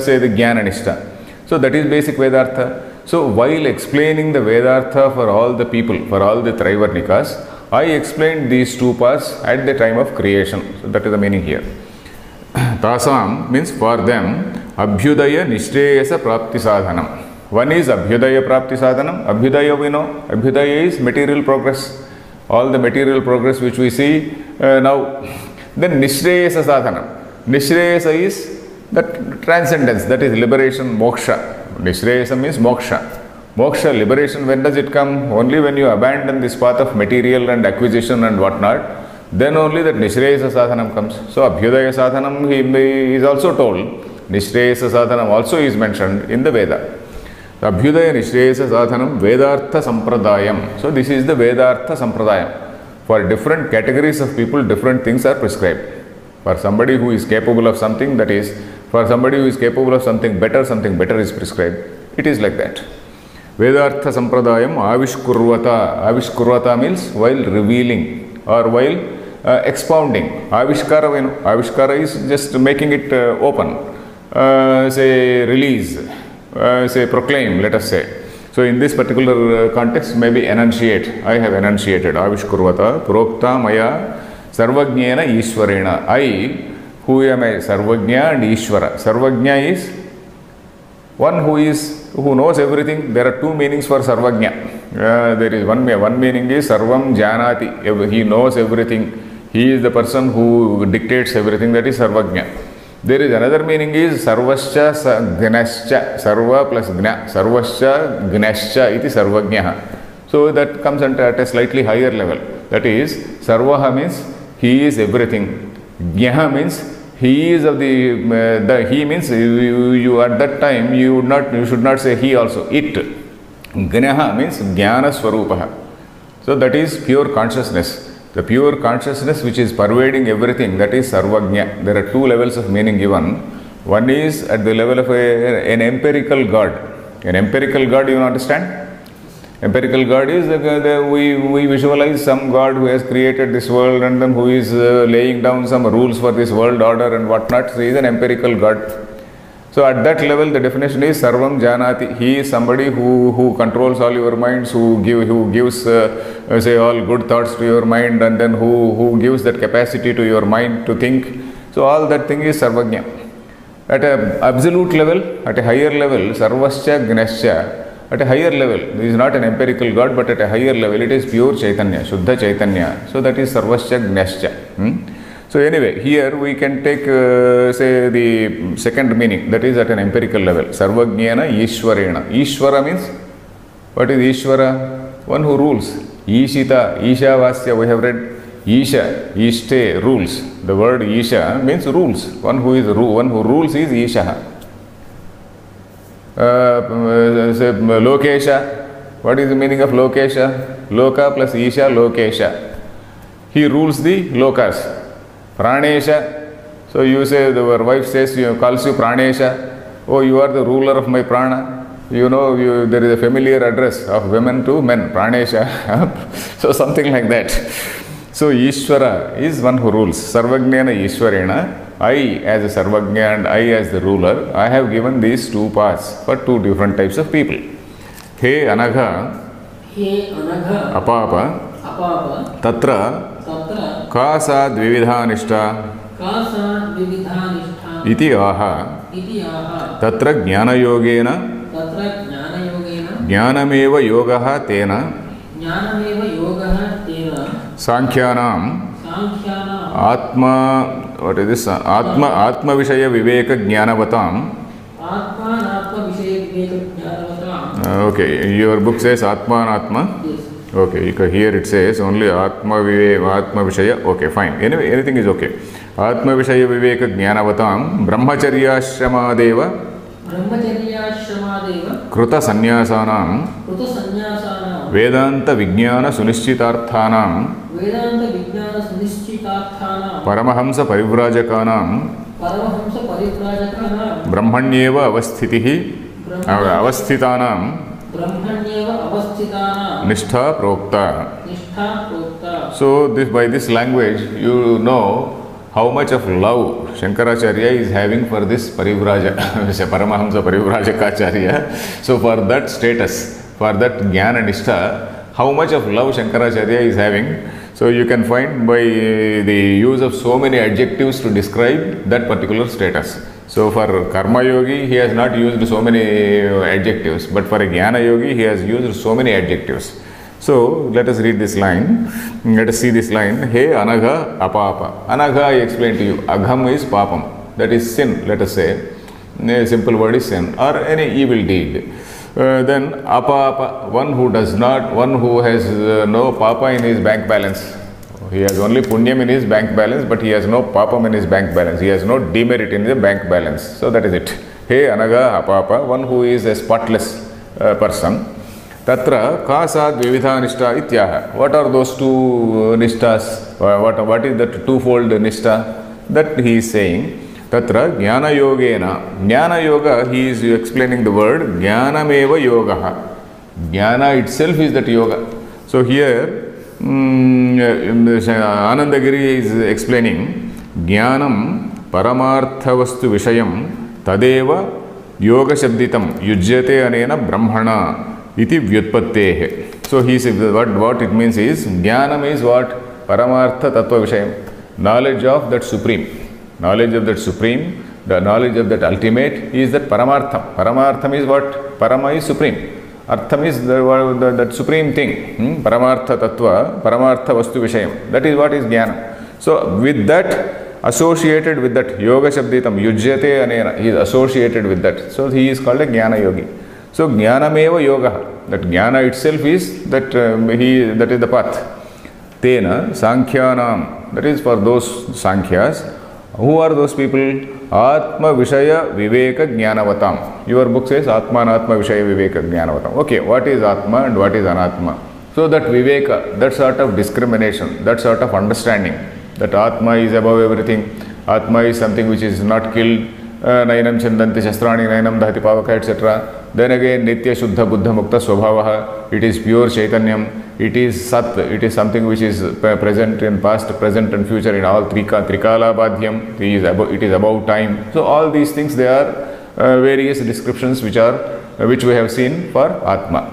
say the Jnana Nishtha. So that is basic Vedartha. So while explaining the Vedartha for all the people, for all the Traivarnikas, I explained these two paths at the time of creation. So that is the meaning here. Tasam means for them, Abhyudaya Nishreyasa Prapti Sadhanam. One is Abhyudaya Prapti Sadhanam. Abhyudaya we know. Abhyudaya is material progress. All the material progress which we see now. Then Nishreyasa Sadhanam. Nishreyasa is that transcendence, that is liberation, moksha. Nishreyasa means moksha. Moksha, liberation, when does it come? Only when you abandon this path of material and acquisition and whatnot. Then only that Nishreyasa Sadhanam comes. So Abhyudaya Sadhanam he is also told. Nishreyasa Sadhanam also is mentioned in the Veda. Abhyudaya Nishreyasa Sadhanam Vedartha Sampradayam. So this is the Vedartha Sampradayam. For different categories of people, different things are prescribed. For somebody who is capable of something, that is, for somebody who is capable of something better is prescribed. It is like that. Vedartha Sampradayam Avishkurvata. Avishkurvata means while revealing or while expounding. Avishkara is just making it open. Say release. Say proclaim, let us say. So in this particular context, maybe enunciate. I have enunciated. Avishkurvata, Prokta Maya, Sarvajnena Ishwarena. I, who am I? Sarvajna and Ishwara. Sarvajna is one who knows everything. There are two meanings for Sarvajna. There is one meaning is Sarvam Janati. He knows everything. He is the person who dictates everything. That is Sarvajna. There is another meaning is Sarvascha Gnascha. Sarva plus Gna. Sarvascha Gnascha iti Sarvajnaha. So that comes at a slightly higher level. That is, Sarvaha means he is everything. Jnaha means he is of the he means you at that time you should not say he also. It. Gnaha means Jnana Swarupaha. So that is pure consciousness. The pure consciousness which is pervading everything, that is Sarvajna. There are two levels of meaning given. One is at the level of an empirical God. An empirical God, you understand? Empirical God is we visualize some God who has created this world and then who is laying down some rules for this world order and whatnot. So he is an empirical God. So at that level, the definition is Sarvam Janati. He is somebody who controls all your minds, who gives say all good thoughts to your mind, and then who gives that capacity to your mind to think. So all that thing is Sarvajna. At an absolute level, at a higher level, Sarvascha Gnascha. At a higher level, he is not an empirical God, but at a higher level, it is pure Chaitanya, Shuddha Chaitanya. So that is Sarvascha Gnascha. So anyway, here we can take say the second meaning, that is at an empirical level. Sarvajnena Ishwarena. Ishwara means, what is Ishwara? One who rules. Ishita, Ishavasya we have read. Isha, Ishte, rules. The word Isha means rules. One who rules is Isha. Say Lokesha. What is the meaning of Lokesha? Loka plus Isha, Lokesha. He rules the Lokas. Pranesha. So you say, your wife says, calls you Pranesha. Oh, you are the ruler of my prana. You know, there is a familiar address of women to men, Pranesha. So something like that. So Ishvara is one who rules. Sarvajnana Ishvarena. I as a Sarvajna and I as the ruler, I have given these two paths for two different types of people. He Anagha. He Anagha. Apapa. Apapa. Tatra. Tatra. Kasa Dvividhanishta. Kasa Dvividhanishta. Iti aha. Iti aha. Tatra Jnana Yogena. Tatra Jnana Yogena. Jnanameva Yogaha Tena. Jnanameva Yogaha Tena. Sankhyanam. Sankhyanam. Atma, what is this? Atma Vishaya Viveka Jnanavatam. Atma Vishaya Viveka Jnanavatam. Okay, your book says Atma and Atma. Yes. Okay, here it says only Atma Vishaya. Okay, fine. Anyway, anything is okay. Atma Vishaya Viveka Jnanavatam. Brahmacharya-shramadeva. Brahmacharya-shramadeva. Kruta Sanyasanam. Kruta Sanyasanam. Vedanta Vijnana Sunischitarthanam. Vedanta Vijnana Sunischitarthanam. Paramahamsa Parivrajakanam. Paramahamsa Parivrajakanam. Brahmanyeva Avasthitihi. Avasthitanam. Brahmanyeva Avasthitanam. Nishtha Prokta. Nishtha Prokta. So this, by this language you know how much of love Shankaracharya is having for this Parivraja, Paramahamsa Parivrajakacharya. So for that status, for that Jnana Nishtha, how much of love Shankaracharya is having. So you can find by the use of so many adjectives to describe that particular status. So for Karma Yogi, he has not used so many adjectives, but for a Jnana Yogi, he has used so many adjectives. So let us read this line. Let us see this line. Hey Anagha Apapa. Anagha I explained to you. Agham is papam. That is sin, let us say. A simple word is sin or any evil deed. Then Apapa, one who does not, one who has no papa in his bank balance. He has only punyam in his bank balance, but he has no papam in his bank balance. He has no demerit in the bank balance. So that is it. Hey Anagha Apapa, one who is a spotless person. Tatra Kasad Vividha Nishtha Ityaha. What are those two Nishtas? What is that twofold Nishtha? That he is saying. Tatra Jnana Yogena. Jnana Yoga, he is explaining the word Jnanameva Yogaha. Jnana itself is that yoga. So here Anandagiri is explaining Jnanam Paramarthavastu Vishayam Tadeva Yoga Shabditam Yujyate Anena Brahmana Iti Vyutpattehe. So he says what it means is Jnanam is what? Paramartha Tattva Vishayam. Knowledge of that supreme. Knowledge of that supreme, the knowledge of that ultimate is that Paramartham. Paramartham is what? Parama is supreme. Artham is that supreme thing. Paramartha Tattva, Paramartha Vastu Vishayam. That is what is Jnana. So with that, associated with that, Yoga Shabditam, Yujyate Anena, he is associated with that. So he is called a Jnana Yogi. So Jnanameva Yoga, that Jnana itself is that that is the path. Tena Sankhyanam, that is for those Sankhyas. Who are those people? Atma Vishaya Viveka Jnanavatam. Your book says Atma and Atma Vishaya Viveka Jnanavatam. Okay, what is Atma and what is Anatma? So that Viveka, that sort of discrimination, that sort of understanding, that Atma is above everything. Atma is something which is not killed. Nainam Chandanti Shastrani, Nainam Dhati Pavaka, etc. Then again, Nitya Shuddha Buddha Mukta Swabhavaha. It is pure Chaitanyam. It is Sat. It is something which is present in past, present and future in all Trikala Badhyam. It is above time. So all these things, they are various descriptions which we have seen for Atma.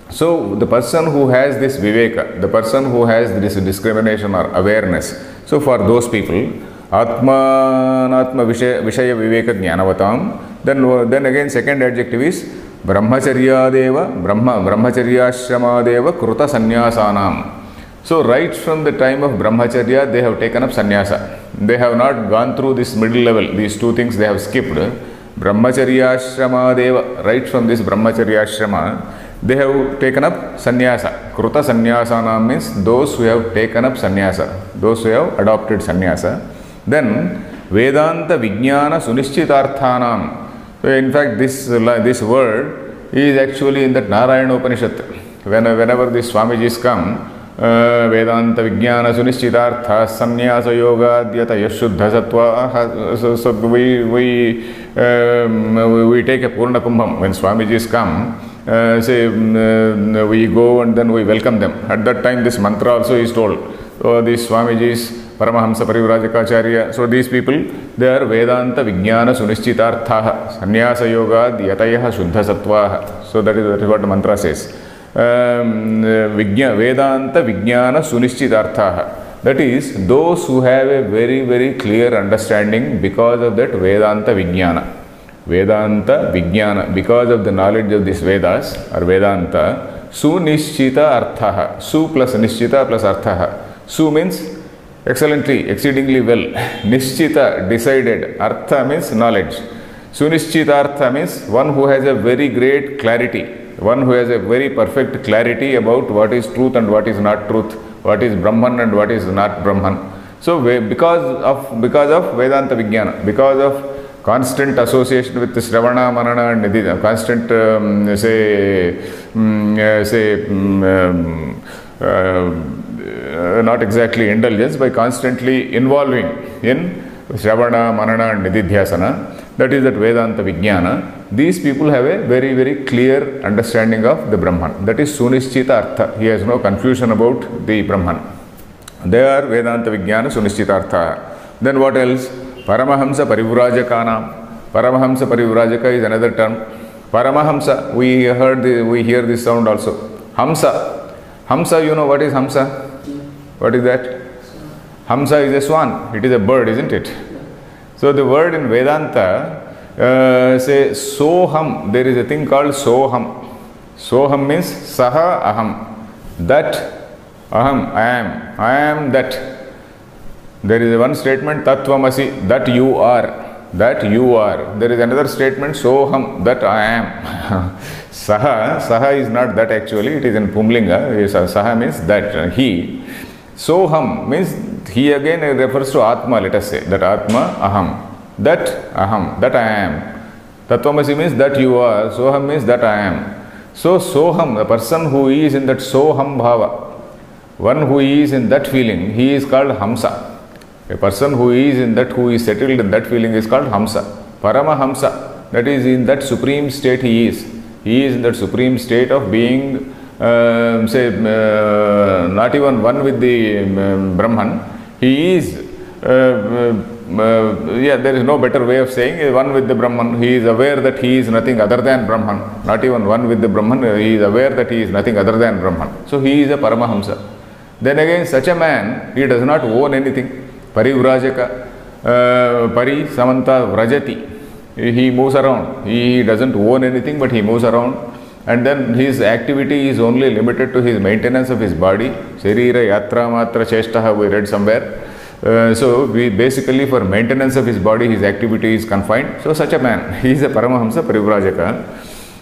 So the person who has this Viveka, the person who has this discrimination or awareness, so for those people, Atma Vishaya Viveka Jnanavatam. Then again, second adjective is Brahmacharyadeva, Brahmacharyashramadeva Kruta Sanyasanam. So right from the time of Brahmacharya, they have taken up sannyasa. They have not gone through this middle level. These two things they have skipped. Brahmacharyashramadeva, right from this Brahmacharyashrama, they have taken up sannyasa. Kruta Sanyasanam means those who have taken up sannyasa, those who have adopted sannyasa. Then Vedanta Vijnana Sunischitarthanam. So in fact, this word is actually in that Narayana Upanishad. Whenever these Swamijis come, Vedanta Vijnana Sunischitartha Sannyasa Yoga Shuddha Sattva. So we take a Purna Kumbham when Swamijis come. We go and then we welcome them. At that time, this mantra also is told. So these Swamijis, Paramahamsa Parivrajacacharya, so these people, they are Vedanta Vijnana Sunischitartha Sannyasa Yoga Yatayah Shuddha Sattva. So that is what the mantra says. Vedanta Vijnana Sunischitartha. That is, those who have a very clear understanding because of that Vedanta Vijnana. Vedanta Vijnana, because of the knowledge of these Vedas or Vedanta, Sunishchita Arthaha. Su plus Nishchita plus Arthaha. Su means excellently, exceedingly well. Nishchita, decided. Artha means knowledge. Sunishchita Artha means one who has a very great clarity. One who has a very perfect clarity about what is truth and what is not truth, what is Brahman and what is not Brahman. So because of Vedanta Vijnana, because of constant association with Shravana, Manana and Nidhi, constant not exactly indulgence, by constantly involving in Shravana, Manana and Nididhyasana, that is that Vedanta Vijnana. These people have a very clear understanding of the Brahman. That is Sunishchita Artha. He has no confusion about the Brahman. They are Vedanta Vijnana Sunishchita Artha. Then what else? Paramahamsa Parivrajakanam. Paramahamsa Parivrajaka is another term. Paramahamsa, we hear this sound also. Hamsa. Hamsa, you know what is Hamsa? What is that? Hamsa is a swan. It is a bird, isn't it? So the word in Vedanta say Soham. There is a thing called Soham. Soham means Saha Aham. That Aham, I am that. There is one statement Tattvamasi, that you are. That you are. There is another statement Soham, that I am. Saha is not that actually, it is in Pumlinga. Saha means that, he. Soham means he again refers to Atma, let us say. That Atma, Aham. That Aham, that I am. Tattvamasi means that you are. Soham means that I am. So Soham, the person who is in that Soham Bhava, one who is in that feeling, he is called Hamsa. A person who is in that, who is settled in that feeling is called Hamsa. Paramahamsa, that is in that supreme state he is. He is in that supreme state of being, not even one with the Brahman. He is, there is no better way of saying, one with the Brahman. He is aware that he is nothing other than Brahman. Not even one with the Brahman, he is aware that he is nothing other than Brahman. So he is a Paramahamsa. Then again, such a man, he does not own anything. Parivrajaka, Pari Samanta Vrajati. He moves around. He doesn't own anything, but he moves around. And then his activity is only limited to his maintenance of his body. Sharira Yatra Matra Cheshtaha, we read somewhere. So basically for maintenance of his body, his activity is confined. So such a man, he is a Paramahamsa Parivrajaka.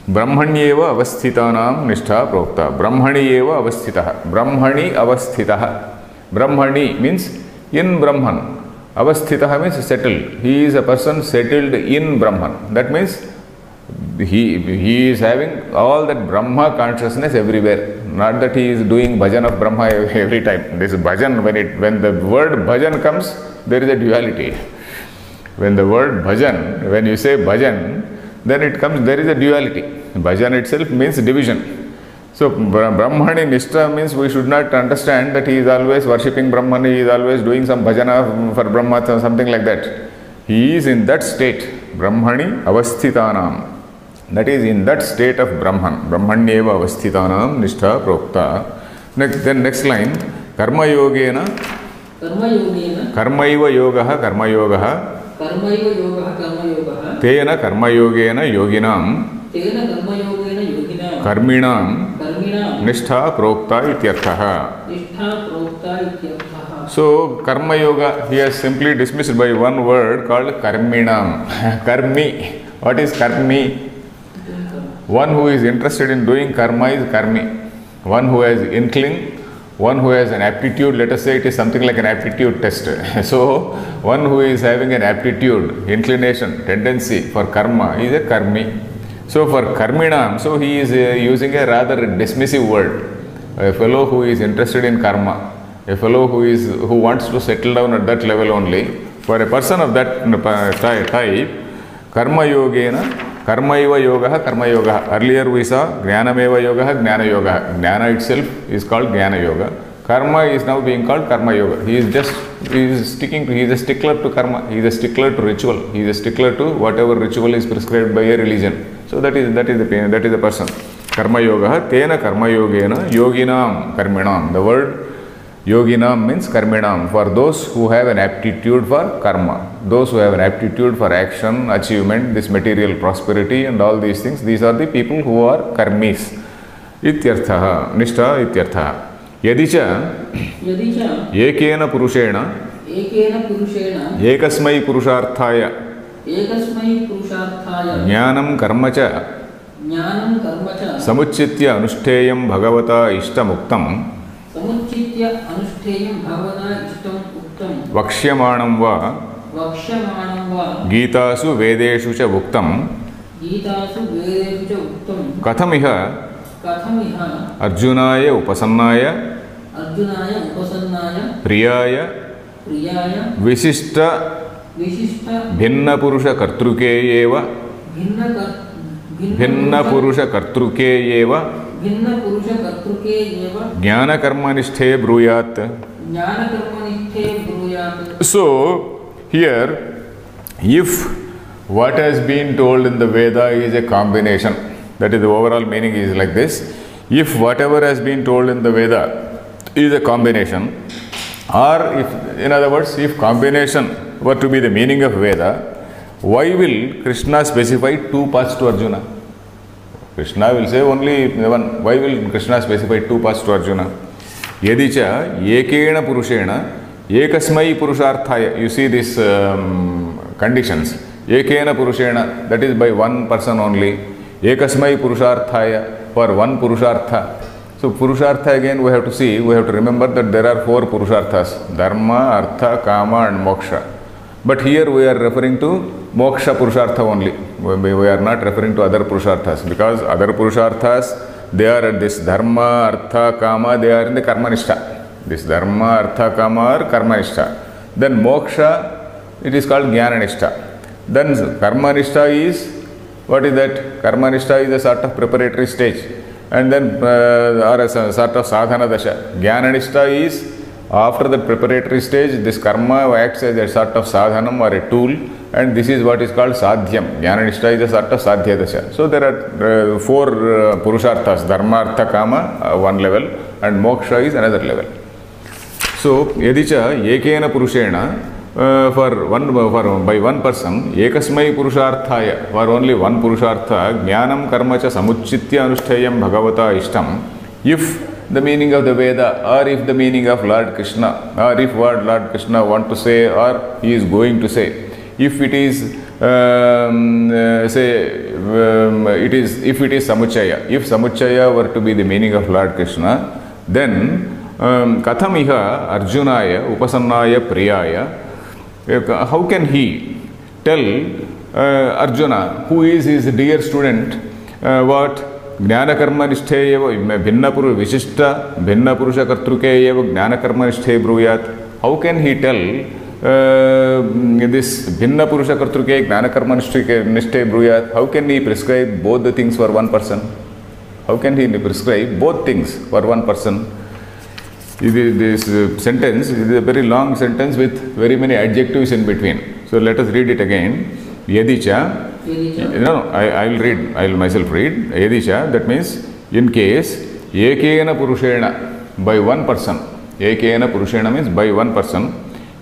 Brahmanyeva avasthitanam nishtha prokta. Brahmanyeva avasthitaha. Brahmani avasthitaha. Brahmani means in Brahman. Avasthitaha means settled. He is a person settled in Brahman. That means he is having all that Brahma consciousness everywhere. Not that he is doing bhajan of Brahma every time. This bhajan, when the word bhajan comes, there is a duality. When the word bhajan, when you say bhajan, then it comes, there is a duality. Bhajan itself means division. So Brahmani Nishtha means we should not understand that he is always worshipping Brahman, he is always doing some bhajana for Brahma, something like that. He is in that state, Brahmani avasthitanam. That is in that state of Brahman. Brahmanyeva avasthitanam nishtha prokta. Next line, karma yogena. Karmaiva yogaha karma yogaha. Tena karma yogena yoginam. Karminam nishtha prokta ityarthaha. So karma yoga he has simply dismissed by one word called karminam. Karmi. What is karmi? One who is interested in doing karma is karmi. One who has inkling, one who has an aptitude, let us say it is something like an aptitude test. So one who is having an aptitude, inclination, tendency for karma is a karmi. So for karminam, so he is using a rather dismissive word. a fellow who is interested in karma, a fellow who wants to settle down at that level only. For a person of that type, karma yogena, karma eva yoga, karma yoga. Earlier we saw jnanameva yoga, jnana yoga. Jnana itself is called jnana yoga. Karma is now being called karma yoga. He is a stickler to karma. He is a stickler to ritual. He is a stickler to whatever ritual is prescribed by a religion. So that is the person. Karma yoga, tena karma yogena, yoginam karminam. The word yoginam means karminam, for those who have an aptitude for karma, those who have an aptitude for action, achievement, this material prosperity and all these things. These are the people who are karmis. Ityarthaha, nishtha ityarthaha. Yadicha ekena purushena ekasmai purusharthaya jnanam karma cha samuchitya anushteyam bhagavata ishtamuktam vaksyamanam va gītāsu vedeshu cha uktam kathamiha arjunaya upasannaya priyaya visishta भिन्न पुरुष कर्तृके एव ज्ञानकर्मनिष्ठे ब्रूयात्. So here, if what has been told in the Veda is a combination, that is the overall meaning is like this. If whatever has been told in the Veda is a combination, or if, in other words, if combination were to be the meaning of Veda, why will Krishna specify two parts to Arjuna? Krishna will say only one. Why will Krishna specify two parts to Arjuna? Yadicha ekena purushena ekasmai purusharthaya. You see these conditions. Ekena purushena, that is by one person only. Ekasmai purusharthaya, for one purushartha. So Purushartha, again we have to see, we have to remember that there are four Purusharthas: Dharma, Artha, Kama and Moksha. But here we are referring to Moksha Purushartha only. We are not referring to other Purusharthas, because other Purusharthas, they are at this Dharma, Artha, Kama, they are in the Karmanishta. This Dharma, Artha, Kama are Karmanishta. Then Moksha, it is called Jnananishta. Then Karmanishta is, what is that? Karmanishta is a sort of preparatory stage. And then or a sort of sadhana dasha. Jnananishta is after the preparatory stage. This karma acts as a sort of sadhanam or a tool, and this is what is called sadhyam. Jnananishta is a sort of sadhya dasha. So there are four purusharthas: dharma, artha, kama, one level, and moksha is another level. So yadicha ekena purushena, by one person, ekasmai purusharthaya, for only one purushartha, jnanam karma cha samuchitya anushteyam bhagavata ishtam. If the meaning of the Veda, or if the meaning of Lord Krishna, or if what Lord Krishna want to say, or he is going to say, if it is if it is samuchaya, if samuchaya were to be the meaning of Lord Krishna, then kathamiha arjunaya upasannaya priyaya, how can he tell Arjuna, who is his dear student, what jnana karma nishthe eva bhinna purusha vishishta bhinna purusha kartruke eva jnana karma nishthe bruyat? How can he tell this bhinna purusha kartruke jnana karma nishthe bruyat? How can he prescribe both the things for one person? How can he prescribe both things for one person? This sentence is a very long sentence with very many adjectives in between. So let us read it again. Yadicha. No, I will read. I will myself read. Yadicha, that means in case ekena purushena, by one person. Ekena purushena means by one person.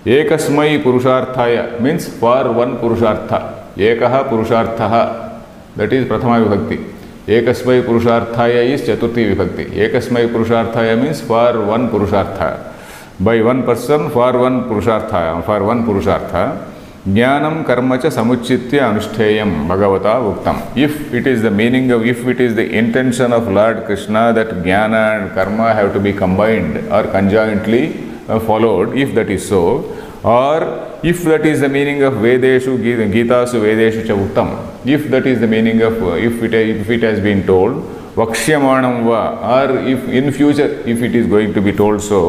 Ekasmai purusharthaya means for one purushartha. Ekaha purusharthaha, that is prathama vibhakti. Ekasmai purusharthaya is chaturthi vibhakti. Ekasmai purusharthaya means for one purushartha. By one person, for one purushartha, for one purushartha. Jnanam karma cha samuchitya anushteyam bhagavata uktam. If it is the meaning of, if it is the intention of Lord Krishna that jnana and karma have to be combined or conjointly followed, if that is so, or if that is the meaning of Vedeshu, Gitasu Vedeshu cha uktam, if that is the meaning of, if it has been told, vaksyamanam va, or if in future if it is going to be told so,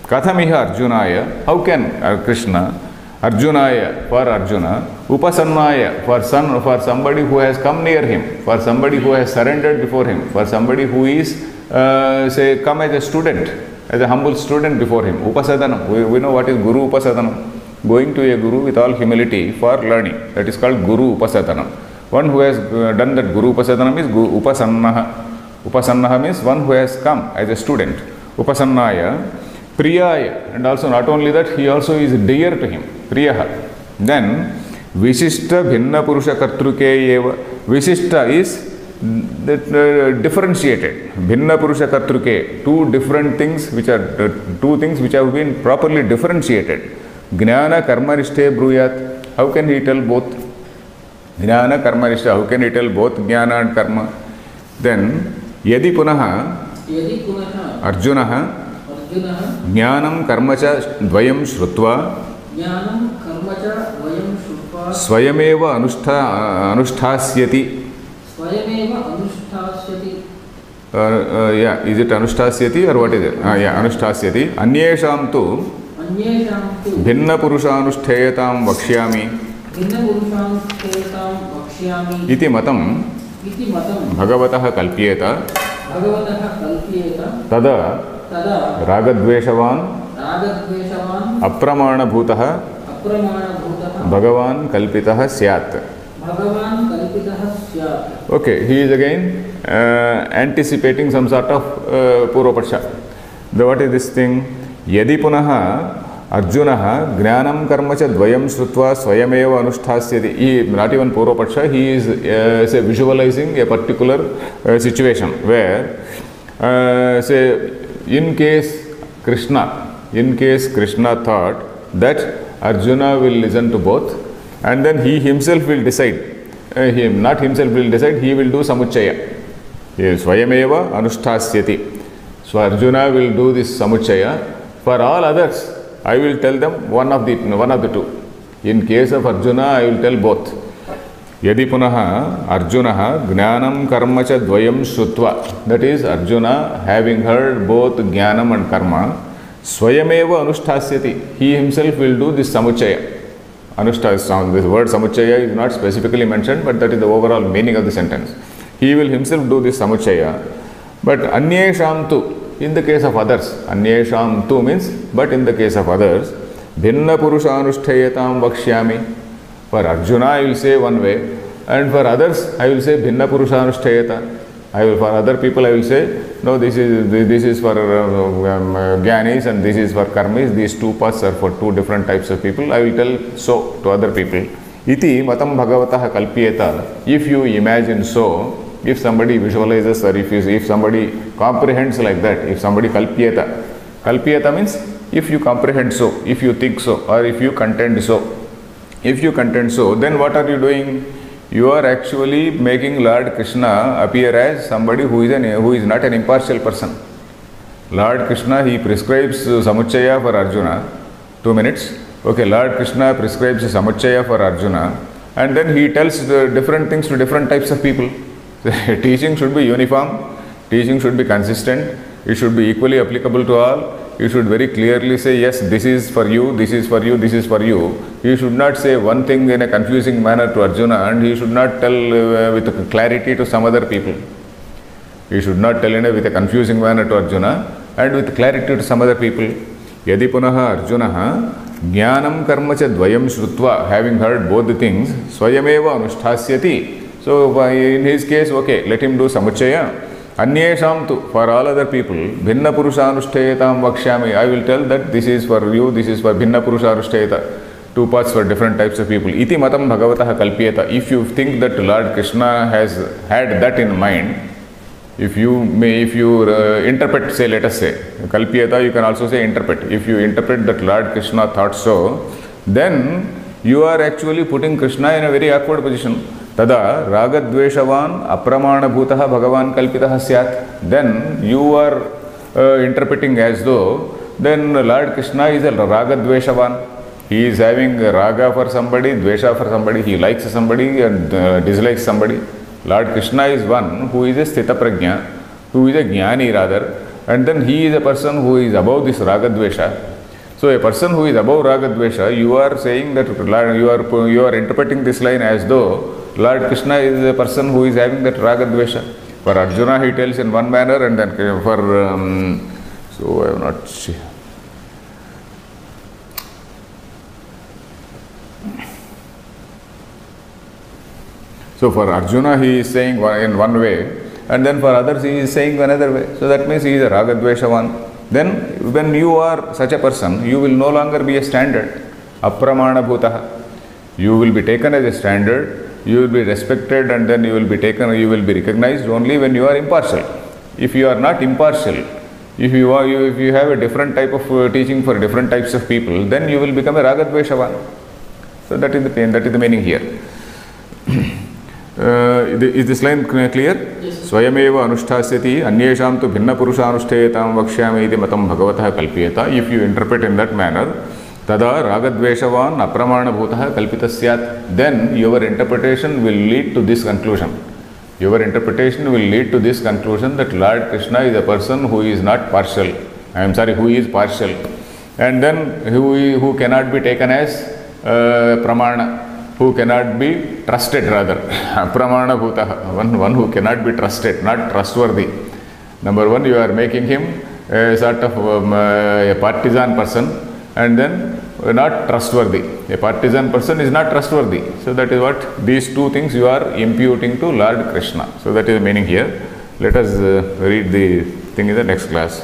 kathamiha Arjunaya, how can Krishna, Arjunaya for Arjuna, Upasannaya for somebody who has come near him, for somebody who has surrendered before him, for somebody who is say come as a student, as a humble student before him. Upasadanam, we know what is Guru Upasadanam. Going to a Guru with all humility for learning. That is called Guru Upasadanam. One who has done that Guru Upasadanam is Upasannaha. Upasannaha means one who has come as a student. Upasannaya, Priyaya, and also not only that, he also is dear to him. Priyaha. Then Vishishta Bhinna Purusha Kartruke Eva. Vishishta is differentiated. Bhinna Purusha Kartruke, two different things which are two things which have been properly differentiated. Jnana Karma Nishthe Bruyat. How can he tell both? Jnana Karma Nishthe, how can he tell both Jnana and Karma? Then Yadi Punaha Arjunaha Jnanam Karmacha Dvayam Shrutva Swayameva Anushtasyati. Yeah, is it Anushtasyati or what is it? Yeah, Anushtasyati. Anyesham tu Bhinna Purushanushteyatam Vakshyami Iti Matam Bhagavataha Kalpyeta Tada Ragadveshavan Apramana Bhutaha Bhagavan Kalpitaha Syat. Okay, he is again anticipating some sort of Purvapaksha. What is this thing? Yadi punaha Arjunaha Jnanam Karmacha Dvayam Shrutva Swayameva Anushtasyati. He, not even Purvapaksha, he is say visualizing a particular situation where say in case Krishna thought that Arjuna will listen to both, and then he himself will decide. He will do Samuchaya. Swayameva Anushtasyati. So Arjuna will do this Samuchaya. For all others, I will tell them one of the two. In case of Arjuna, I will tell both. Yadi punaha Arjunaha Jnanam Karmacha Dvayam Shrutva. That is, Arjuna, having heard both Jnanam and Karma, Swayameva Anushtasyati. He himself will do this Samuchaya. This word Samuchaya is not specifically mentioned, but that is the overall meaning of the sentence. He will himself do this Samuchaya. But Anyesham tu, in the case of others, Anyesham tu means, but in the case of others, Bhinna Purushanushteyatam Vakshyami. For Arjuna, I will say one way, and for others, I will say Bhinna Purushanushteyata. For other people, I will say, no, this is for Jnanis and this is for Karmis. These two paths are for two different types of people. I will tell so to other people. Iti matam bhagavataha kalpyeta. If you imagine so, if somebody visualizes or if somebody comprehends like that, if somebody kalpyeta means if you comprehend so, if you think so, or if you contend so. If you contend so, then what are you doing? You are actually making Lord Krishna appear as somebody who is not an impartial person. Lord Krishna, he prescribes Samuchaya for Arjuna. 2 minutes. Okay, Lord Krishna prescribes Samuchaya for Arjuna, and then he tells the different things to different types of people. Teaching should be uniform, teaching should be consistent, it should be equally applicable to all. You should very clearly say, yes, this is for you, this is for you, this is for you. You should not say one thing in a confusing manner to Arjuna, and he should not tell with clarity to some other people. You should not tell with a confusing manner to Arjuna and with clarity to some other people. Yadi punaha Arjunaha Jnanam Karmacha Dvayam Shrutva. Having heard both the things, Swayameva Anushtasyati. So in his case, okay, let him do Samuchaya. Anyesham tu, for all other people, Bhinna Purushanushteyatam Vakshyami. I will tell that this is for you, this is for Bhinna Purushanushtheyata. Two parts for different types of people. Iti matam bhagavataha kalpyeta. If you think that Lord Krishna has had that in mind, if you interpret, say, let us say, kalpyeta, you can also say interpret. If you interpret that Lord Krishna thought so, then you are actually putting Krishna in a very awkward position. Tada ragadveshavan apramana bhutaha bhagavan kalpitaha syat. Then you are interpreting as though then Lord Krishna is a ragadveshavan. He is having raga for somebody, dvesha for somebody. He likes somebody and dislikes somebody. Lord Krishna is one who is a Sthita Prajna, who is a Jnani rather, and then he is a person who is above this Ragadvesha. So a person who is above Ragadvesha, you are saying that you are interpreting this line as though Lord Krishna is a person who is having that Ragadvesha. For Arjuna he tells in one manner, and then for so I have not. So for Arjuna he is saying in one way, and then for others he is saying another way. So that means he is a Ragadvesha one. Then when you are such a person, you will no longer be a standard. Apramana bhutaha. You will be taken as a standard, you will be respected, and then you will be taken, you will be recognized only when you are impartial. If you are not impartial, if you have a different type of teaching for different types of people, then you will become a Ragadvesha one. So that is the meaning here. Is this line clear? Yes. Swayameva anushtasyati anyesham tu bhinna purusha anushtayetam vakshami iti matam bhagavatah kalpiyata. If you interpret in that manner, tada ragadveshavan apramana bhutah kalpitasyat, then your interpretation will lead to this conclusion. Your interpretation will lead to this conclusion that Lord Krishna is a person who is not partial. Who is partial. And then who cannot be taken as pramana. Who cannot be trusted rather. Pramana bhutah, one who cannot be trusted, not trustworthy. Number one, you are making him a sort of a partisan person, and then not trustworthy. A partisan person is not trustworthy. So that is what these two things you are imputing to Lord Krishna. So that is the meaning here. Let us read the thing in the next class.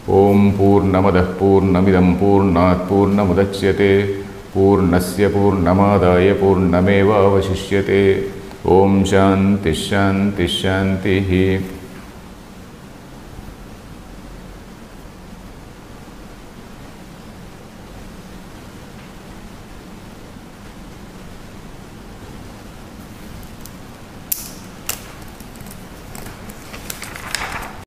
Om Purnamadah Purnamidam Purnat Purnamudachyate पूर्णस्य पूर्णमादाय पूर्णमेवावशिष्यते। ओम शांति शांति शांति।